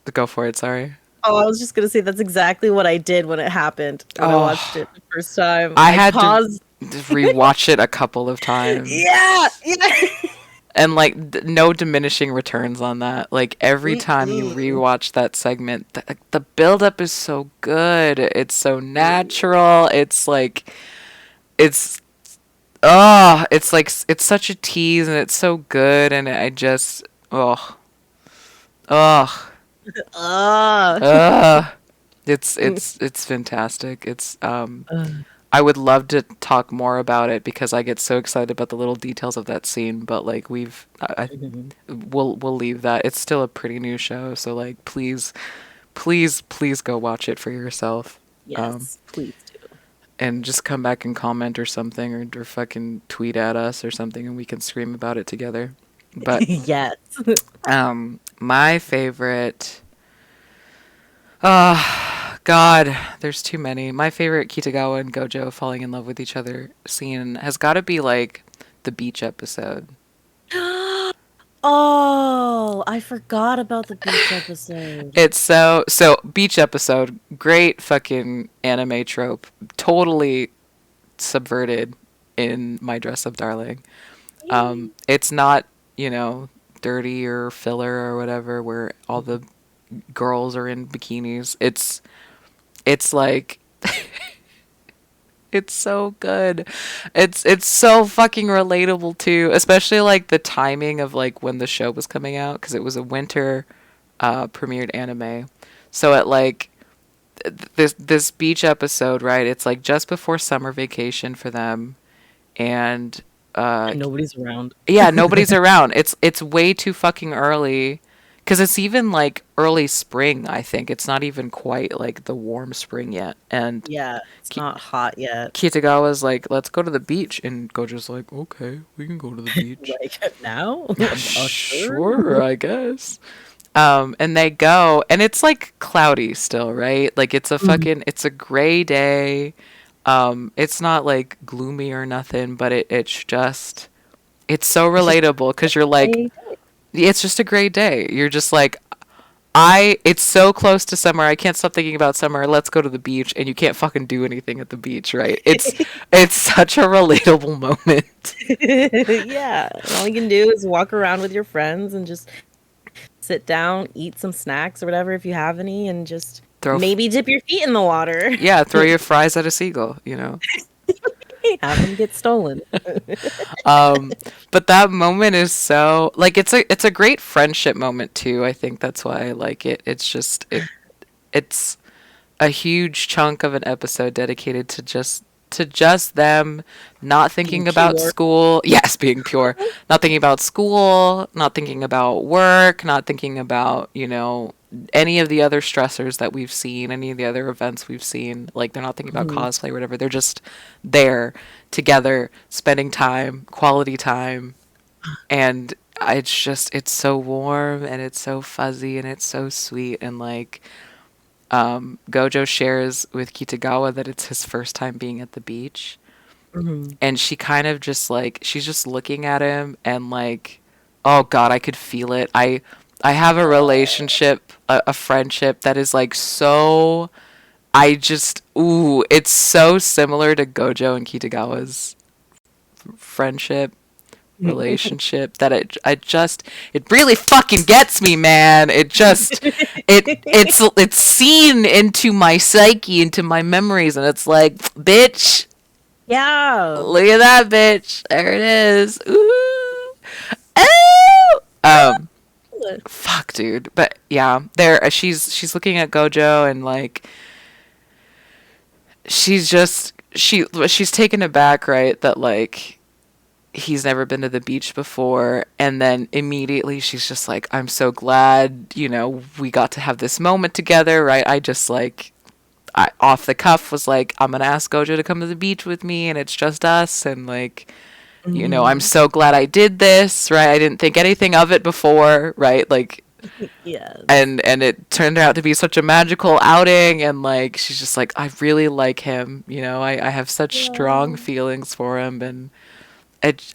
to go for it. Sorry. Oh, I was just gonna say that's exactly what I did when it happened. When I watched it the first time, I had paused. to rewatch it a couple of times. Yeah. And like no diminishing returns on that. Like every time you rewatch that segment, the buildup is so good. It's so natural. It's like it's it's such a tease, and it's so good, and I just oh. It's fantastic. It's I would love to talk more about it because I get so excited about the little details of that scene, but like we'll leave that. It's still a pretty new show, so like please go watch it for yourself. Yes, please do. And just come back and comment or something, or fucking tweet at us or something, and we can scream about it together. But yes. My favorite. God, there's too many. My favorite Kitagawa and Gojo falling in love with each other scene has got to be like the beach episode. Oh, I forgot about the beach episode. It's so beach episode, great fucking anime trope, totally subverted in My Dress Up Darling. It's not, dirty or filler or whatever where all the girls are in bikinis. It's like it's so good. It's so fucking relatable too, especially like the timing of like when the show was coming out, because it was a winter premiered anime. So at like this beach episode, right? It's like just before summer vacation for them, and nobody's around. Yeah, nobody's around. It's way too fucking early. Because it's even like early spring, I think. It's not even quite like the warm spring yet. And yeah, it's not hot yet. Kitagawa's like, let's go to the beach. And Gojo's like, okay, we can go to the beach. Like, now? Sure, I guess. And they go, and it's like cloudy still, right? Like it's a fucking, it's a gray day. It's not like gloomy or nothing, but it's just, it's so relatable because you're like, it's just a great day. You're just like, it's so close to summer. I can't stop thinking about summer. Let's go to the beach. And you can't fucking do anything at the beach, right? It's such a relatable moment. Yeah. All you can do is walk around with your friends and just sit down, eat some snacks or whatever if you have any, and just maybe dip your feet in the water. Yeah, throw your fries at a seagull, Have them get stolen. But that moment is so like it's a great friendship moment too. I think that's why I like it. It's just it's a huge chunk of an episode dedicated to just them not thinking about school. Yes, being pure. Not thinking about school, not thinking about work, not thinking about, any of the other stressors that we've seen, any of the other events we've seen. Like, they're not thinking about cosplay or whatever. They're just there together, spending time, quality time. And it's so warm and it's so fuzzy and it's so sweet. And like, Gojo shares with Kitagawa that it's his first time being at the beach. Hmm. And she kind of just like, she's just looking at him and like, oh God, I could feel it. I have a relationship, a friendship that is like so, ooh, it's so similar to Gojo and Kitagawa's friendship relationship that it really fucking gets me, man. It's seen into my psyche, into my memories, and it's like, bitch, Yeah. look at that, bitch. There it is. Ooh. Oh. Fuck, dude. But yeah, there she's looking at Gojo and like she's taken aback, right? That like he's never been to the beach before, and then immediately she's just like, I'm so glad, we got to have this moment together, right? I just like, I off the cuff was like, I'm gonna ask Gojo to come to the beach with me and it's just us, and like, I'm Hmm. so glad I did this, right? I didn't think anything of it before, right? Like, Yes. and it turned out to be such a magical outing, and like she's just like, I really like him, I have such strong Yeah. feelings for him. And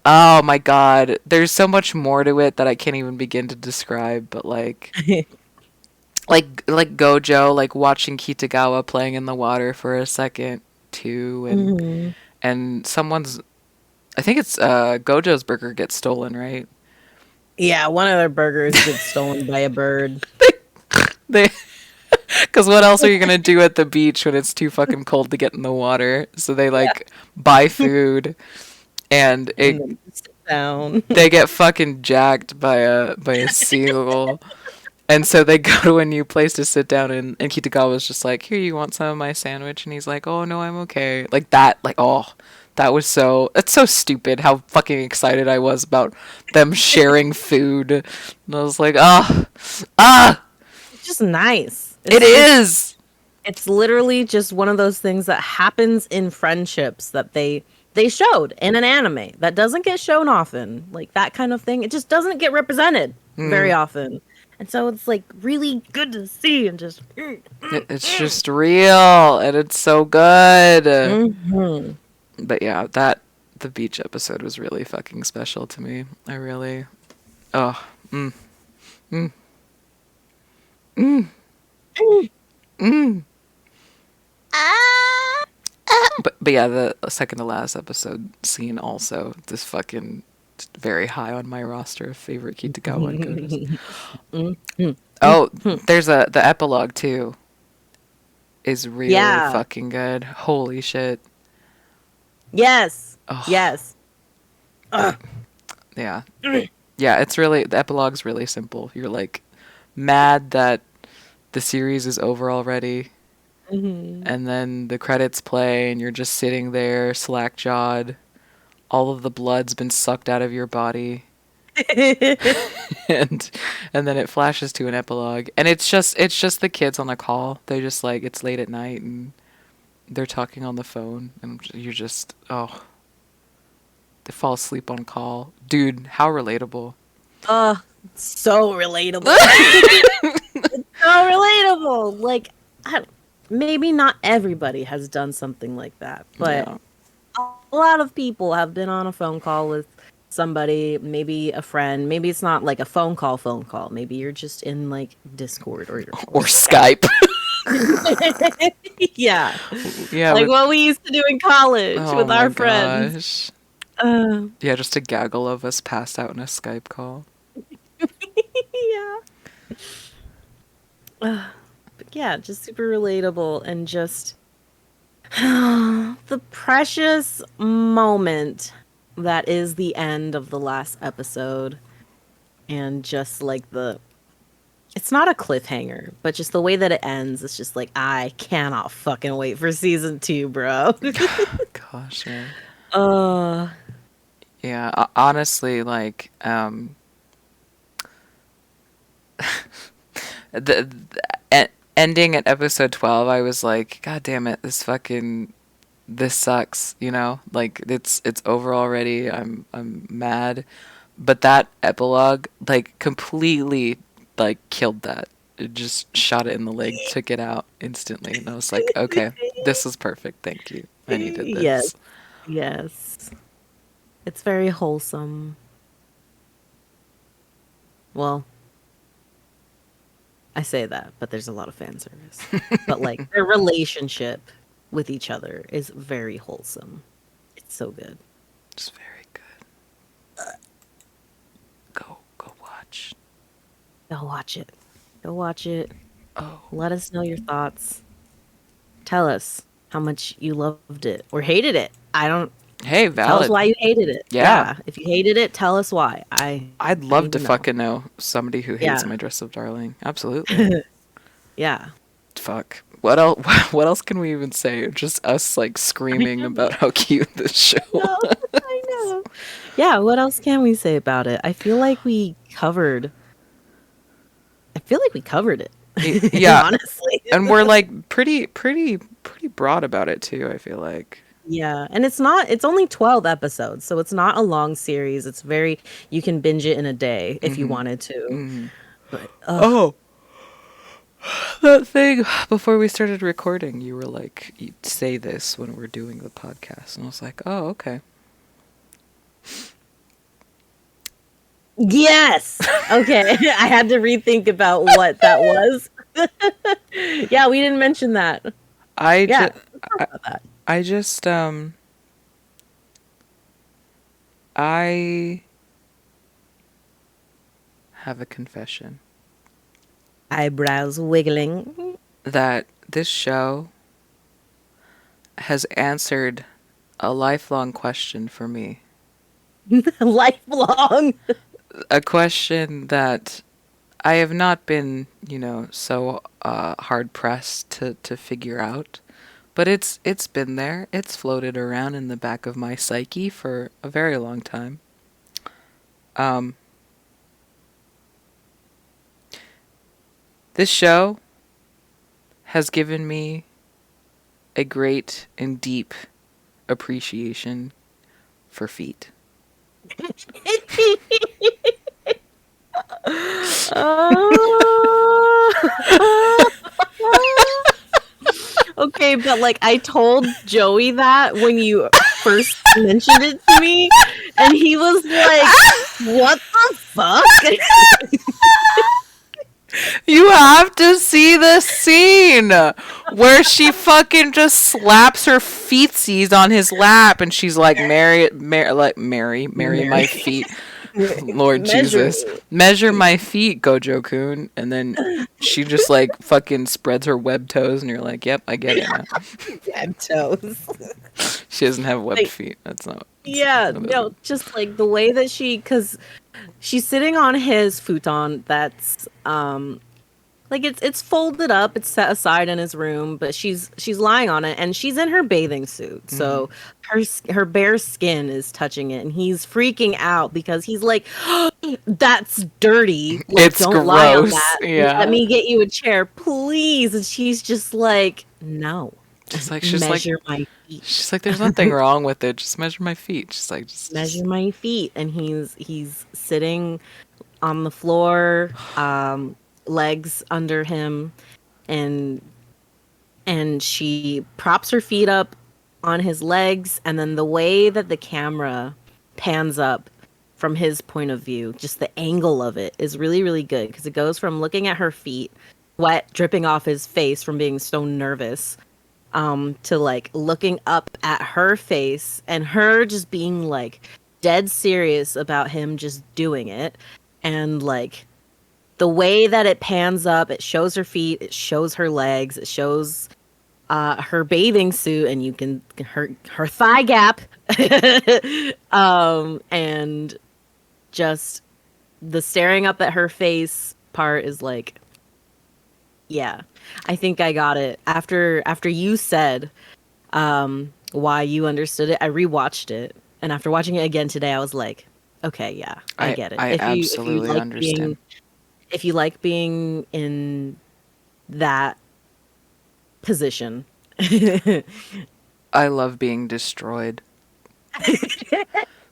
oh my God, there's so much more to it that I can't even begin to describe. But like Gojo, like watching Kitagawa playing in the water for a second too, Hmm. and someone's, I think it's Gojo's burger gets stolen, right? Yeah, one of their burgers gets stolen by a bird. They, because what else are you gonna do at the beach when it's too fucking cold to get in the water? So they Yeah. like buy food, and And then sit down. they get fucking jacked by a seagull. And so they go to a new place to sit down, and Kitagawa's just like, here, you want some of my sandwich? And he's like, oh, no, I'm okay. Like that, like, oh, that's so stupid how fucking excited I was about them sharing food. And I was like, ah, It's just nice. it is! It's literally just one of those things that happens in friendships that they showed in an anime that doesn't get shown often. Like that kind of thing. It just doesn't get represented very often. And so it's like really good to see and just It's just real, and it's so good. Mhm. But yeah, the beach episode was really fucking special to me. I really, oh, mm, mm, mm, mm. Ah. But yeah, the second to last episode scene also just fucking very high on my roster of favorite Kitagawa and Gojo's. Oh, there's the epilogue too. Is really Yeah. fucking good. Holy shit. Yes. Oh, Yes. Ugh. yeah. Yeah, the epilogue's really simple. You're like mad that the series is over already, Mhm. and then the credits play and you're just sitting there slack-jawed. All of the blood's been sucked out of your body. and and then it flashes to an epilogue, and it's just the kids on a call. They just like, it's late at night and they're talking on the phone, and you're just, oh, they fall asleep on call. Dude, how relatable. So relatable. So relatable. Like, maybe not everybody has done something like that, but Yeah. a lot of people have been on a phone call with somebody, maybe a friend. Maybe it's not like a phone call. Maybe you're just in like Discord or Or Skype. Skype. Yeah. Yeah, Like with, what we used to do in college oh with my our friends. gosh. Uh, Yeah, just a gaggle of us passed out in a Skype call. yeah. But yeah, just super relatable and just the precious moment that is the end of the last episode. And just like it's not a cliffhanger, but just the way that it ends, it's just like, I cannot fucking wait for season 2, bro. Gosh, yeah. uh, Yeah, honestly, like, ending at episode 12, I was like, God damn it, this sucks, Like it's over already. I'm mad, But that epilogue, like, completely, like, killed that. It just shot it in the leg, took it out instantly. And I was like, okay, this is perfect. Thank you. I needed Yes, this. yes. It's very wholesome. Well, I say that, but there's a lot of fan service. But like their relationship with each other is very wholesome. It's so good. It's very good. Go watch. Go watch it. Go watch it. Oh, Let us know your thoughts. Tell us how much you loved it or hated it. I don't hey, Tell us valid. why you hated it. Yeah. Yeah. If you hated it, tell us why. I'd I love need to to know. fucking know somebody who hates Yeah. My Dress Up Darling. Absolutely. Yeah. Fuck. What else? What else can we even say? Just us like I screaming know. about how cute this show No, was. I know. Yeah, what else can we say about it? I feel like we covered it. Yeah, Honestly. and we're like pretty broad about it too. I feel like. Yeah, and it's only 12 episodes, so it's not a long series. It's very you can binge it in a day if you Mm-hmm. wanted to. Mm-hmm. But Oh, that thing before we started recording, you were like, you'd say this when we're doing the podcast, and I was like, oh, okay. yes. Okay. I had to rethink about what that was. Yeah, we didn't mention that. I Yeah, just, let's talk I, about that. I just, I have a confession Eyebrows wiggling. that this show has answered a lifelong question for me. Lifelong. A question that I have not been, so hard pressed to figure out. But it's been there. It's floated around in the back of my psyche for a very long time. Um, this show has given me a great and deep appreciation for feet. Okay, but like I told Joey that when you first mentioned it to me, and he was like, "What the fuck?" You have to see this scene where she fucking just slaps her feetsies on his lap and she's like, marry my feet. Lord Measure Jesus. me. Measure my feet, Gojo-kun. And then she just like fucking spreads her web toes and you're like, yep, I get it now. Web toes. She doesn't have webbed Like, feet. That's not. yeah, no, just like the way that because she's sitting on his futon that's like it's folded up, it's set aside in his room, but she's lying on it and she's in her bathing suit. So her bare skin is touching it and he's freaking out because he's like, that's dirty. Like, It's don't lie on gross. that. Yeah. Let me get you a chair, please. And she's just like, no. She's like, Measure my feet. she's like, there's nothing wrong with it. Just measure my feet. She's like, Measure my feet. And he's sitting on the floor, legs under him, and she props her feet up on his legs, and then the way that the camera pans up from his point of view, just the angle of it is really, really good because it goes from looking at her feet, sweat dripping off his face from being so nervous, to like looking up at her face and her just being like dead serious about him just doing it. And like the way that it pans up, it shows her feet, it shows her legs, it shows her bathing suit, and you can her thigh gap, and just the staring up at her face part is like, yeah, I think I got it after you said why you understood it. I rewatched it, and after watching it again today, I was like, okay, yeah, I get it. I If you absolutely like understand. if you like being in that position. I love being destroyed.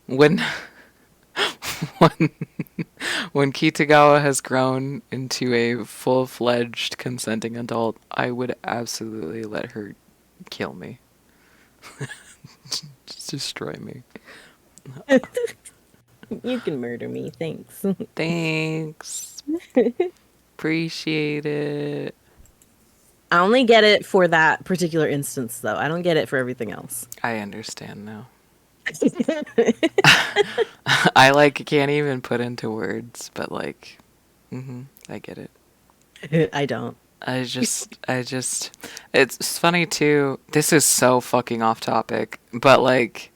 When when when Kitagawa has grown into a full-fledged consenting adult, I would absolutely let her kill me. Just destroy me. You can murder me, thanks. Thanks. Appreciate it. I only get it for that particular instance, though. I don't get it for everything else. I understand now. I like can't even put into words, but like, I get it. I don't. It's funny too. This is so fucking off topic, but like,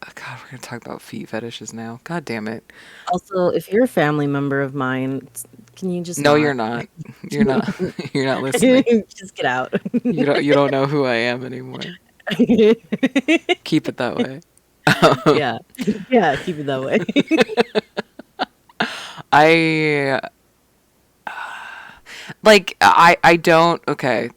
oh God, we're gonna talk about feet fetishes now. God damn it. Also, if you're a family member of mine, can you just No, not? you're not. You're not. You're not listening. Just get out. You don't know who I am anymore. Keep it that way. Yeah. Yeah, keep it that way. I like I don't okay.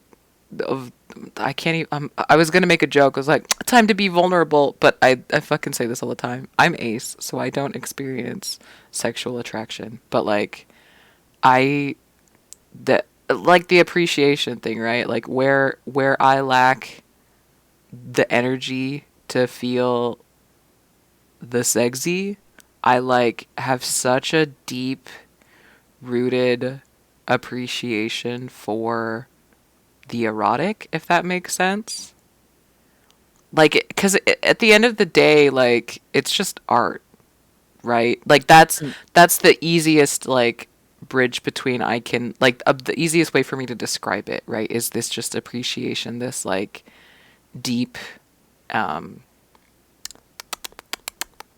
I can't even. I was gonna make a joke. I was like, time to be vulnerable, but I fucking say this all the time. I'm ace, so I don't experience sexual attraction. But like, like the appreciation thing, right? Like where I lack the energy to feel the sexy, I like have such a deep rooted appreciation for the erotic, if that makes sense. Like, because at the end of the day, like, it's just art, right? Like, that's the easiest, like, bridge between I can, like, the easiest way for me to describe it, right? Is this just appreciation, this, like, deep,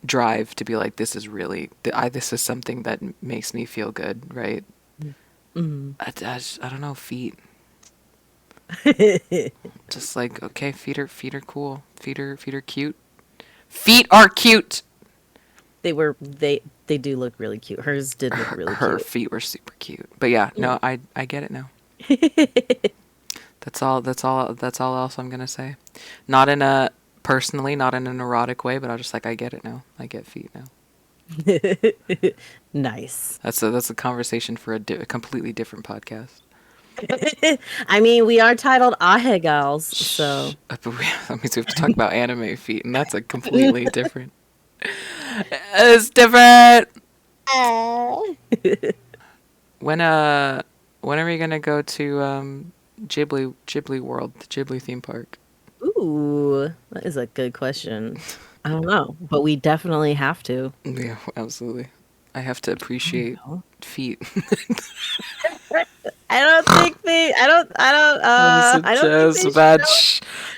drive to be like, this is really, this is something that makes me feel good, right? Mm-hmm. I don't know, feet. Just like, okay, feet are cool. Feet are cute. Feet are cute. They do look really cute. Hers did look really Her cute. feet were super cute. But yeah, no, I get it now. That's all else I'm gonna say. Not in a personally, not in an erotic way, but I just like, I get it now. I get feet now. Nice. That's a conversation for a completely different podcast. I mean, we are titled Ahegals, so That means we have to talk about anime feet, and that's a completely different. It's different. When are we gonna go to Ghibli World, the Ghibli theme park? ooh, that is a good question. I don't know, but we definitely have to. Yeah, absolutely. I have to appreciate feet. I don't think they. I don't. I don't think they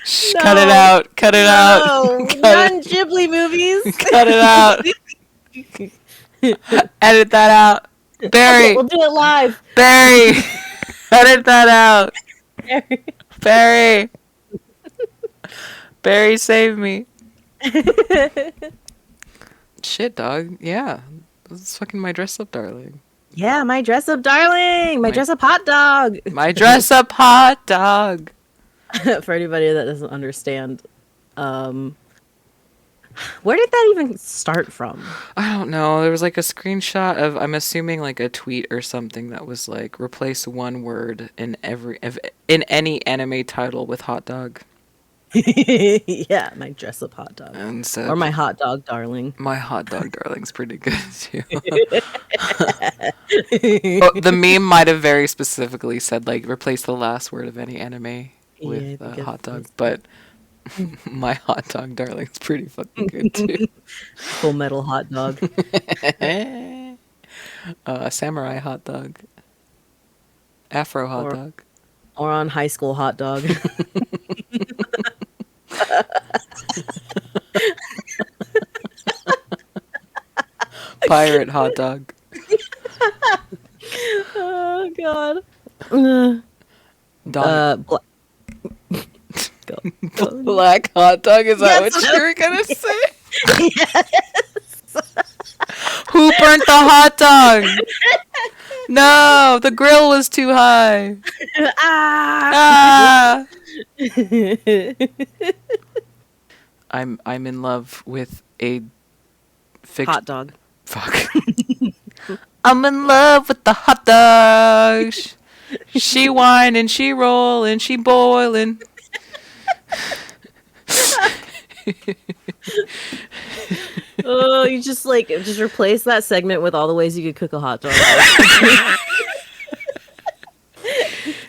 show. Cut it out. Cut it out. No, non-Ghibli movies. Cut it out. Edit that out. Barry. We'll do it live. Barry. Edit that out. Barry. Barry, save me. Shit, dog. Yeah. This is fucking my dress up, darling. Yeah, my dress up darling. My dress up hot dog. My dress up hot dog. For anybody that doesn't understand, where did that even start from? I don't know. There was like a screenshot of, I'm assuming like a tweet or something that was like, replace one word in any anime title with hot dog. Yeah, my dress up hot dog. And so, or my hot dog darling. My hot dog darling's pretty good too. The meme might have very specifically said like, replace the last word of any anime with hot dog, but my hot dog darling's pretty fucking good too. Full metal hot dog. Samurai hot dog. Afro hot dog. Or on high school hot dog. Pirate hot dog. Oh god. Black hot dog, is that what you were gonna say? Yes. Who burnt the hot dog? No, the grill was too high. Ah. I'm in love with a hot dog. Fuck. I'm in love with the hot dogs. She whining, she rolling, she boiling. Oh, you just replace that segment with all the ways you could cook a hot dog.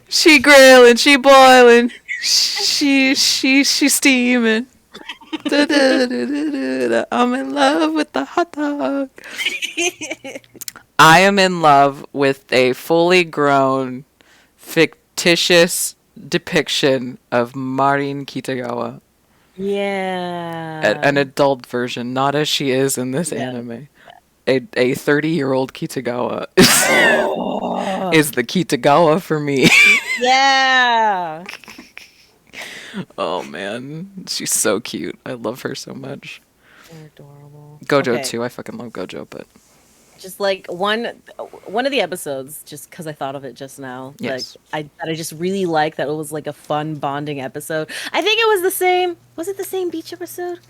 She grilling, she boiling, she steaming. I'm in love with the hot dog. I am in love with a fully grown, fictitious depiction of Marin Kitagawa. Yeah. An adult version, not as she is in this anime. A 30-year-old Kitagawa is the Kitagawa for me. Yeah. Oh man, she's so cute. I love her so much. They're adorable. Gojo too. I fucking love Gojo, but just like one of the episodes, just because I thought of it just now. Yes. Like I just really like that it was like a fun bonding episode. I think it was the same. Was it the same beach episode?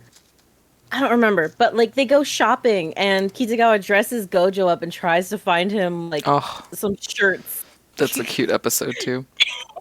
I don't remember, but like they go shopping and Kitagawa dresses Gojo up and tries to find him like some shirts. That's a cute episode too.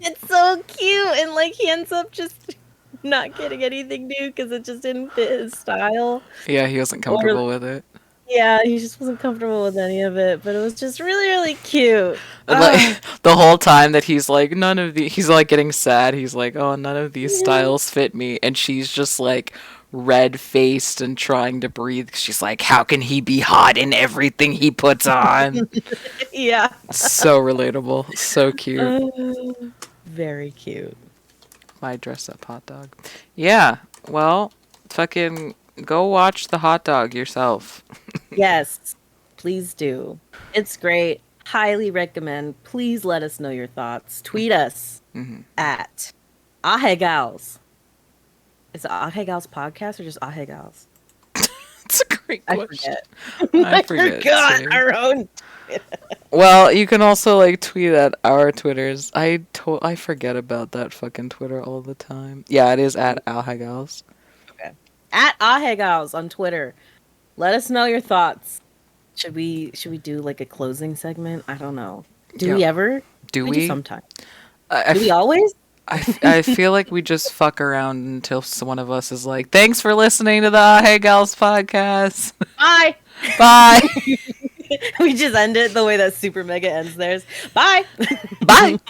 It's so cute, and like he ends up just not getting anything new because it just didn't fit his style. Yeah, he wasn't comfortable with it. Yeah, he just wasn't comfortable with any of it, but it was just really, really cute. Like, the whole time that he's like, he's like getting sad. He's like, oh, none of these styles fit me. And she's just like red-faced and trying to breathe. She's like, how can he be hot in everything he puts on? Yeah. So relatable. So cute. Very cute. My dress-up hot dog. Yeah, well, fucking go watch the hot dog yourself. Yes, please do. It's great. Highly recommend. Please let us know your thoughts. Tweet us at Ahegals. Is it Ahegals podcast or just Ahegals? It's a great question. I forgot our own. Well, you can also like tweet at our Twitters. I forget about that fucking Twitter all the time. Yeah, it is at Ahegals. Okay. At Ahegals on Twitter. Let us know your thoughts. Should we do like a closing segment? I don't know. Do we ever? Do we? Sometimes. Do we always? I feel like we just fuck around until one of us is like, thanks for listening to the Hey Gals podcast. Bye. Bye. We just end it the way that Super Mega ends theirs. Bye. Bye.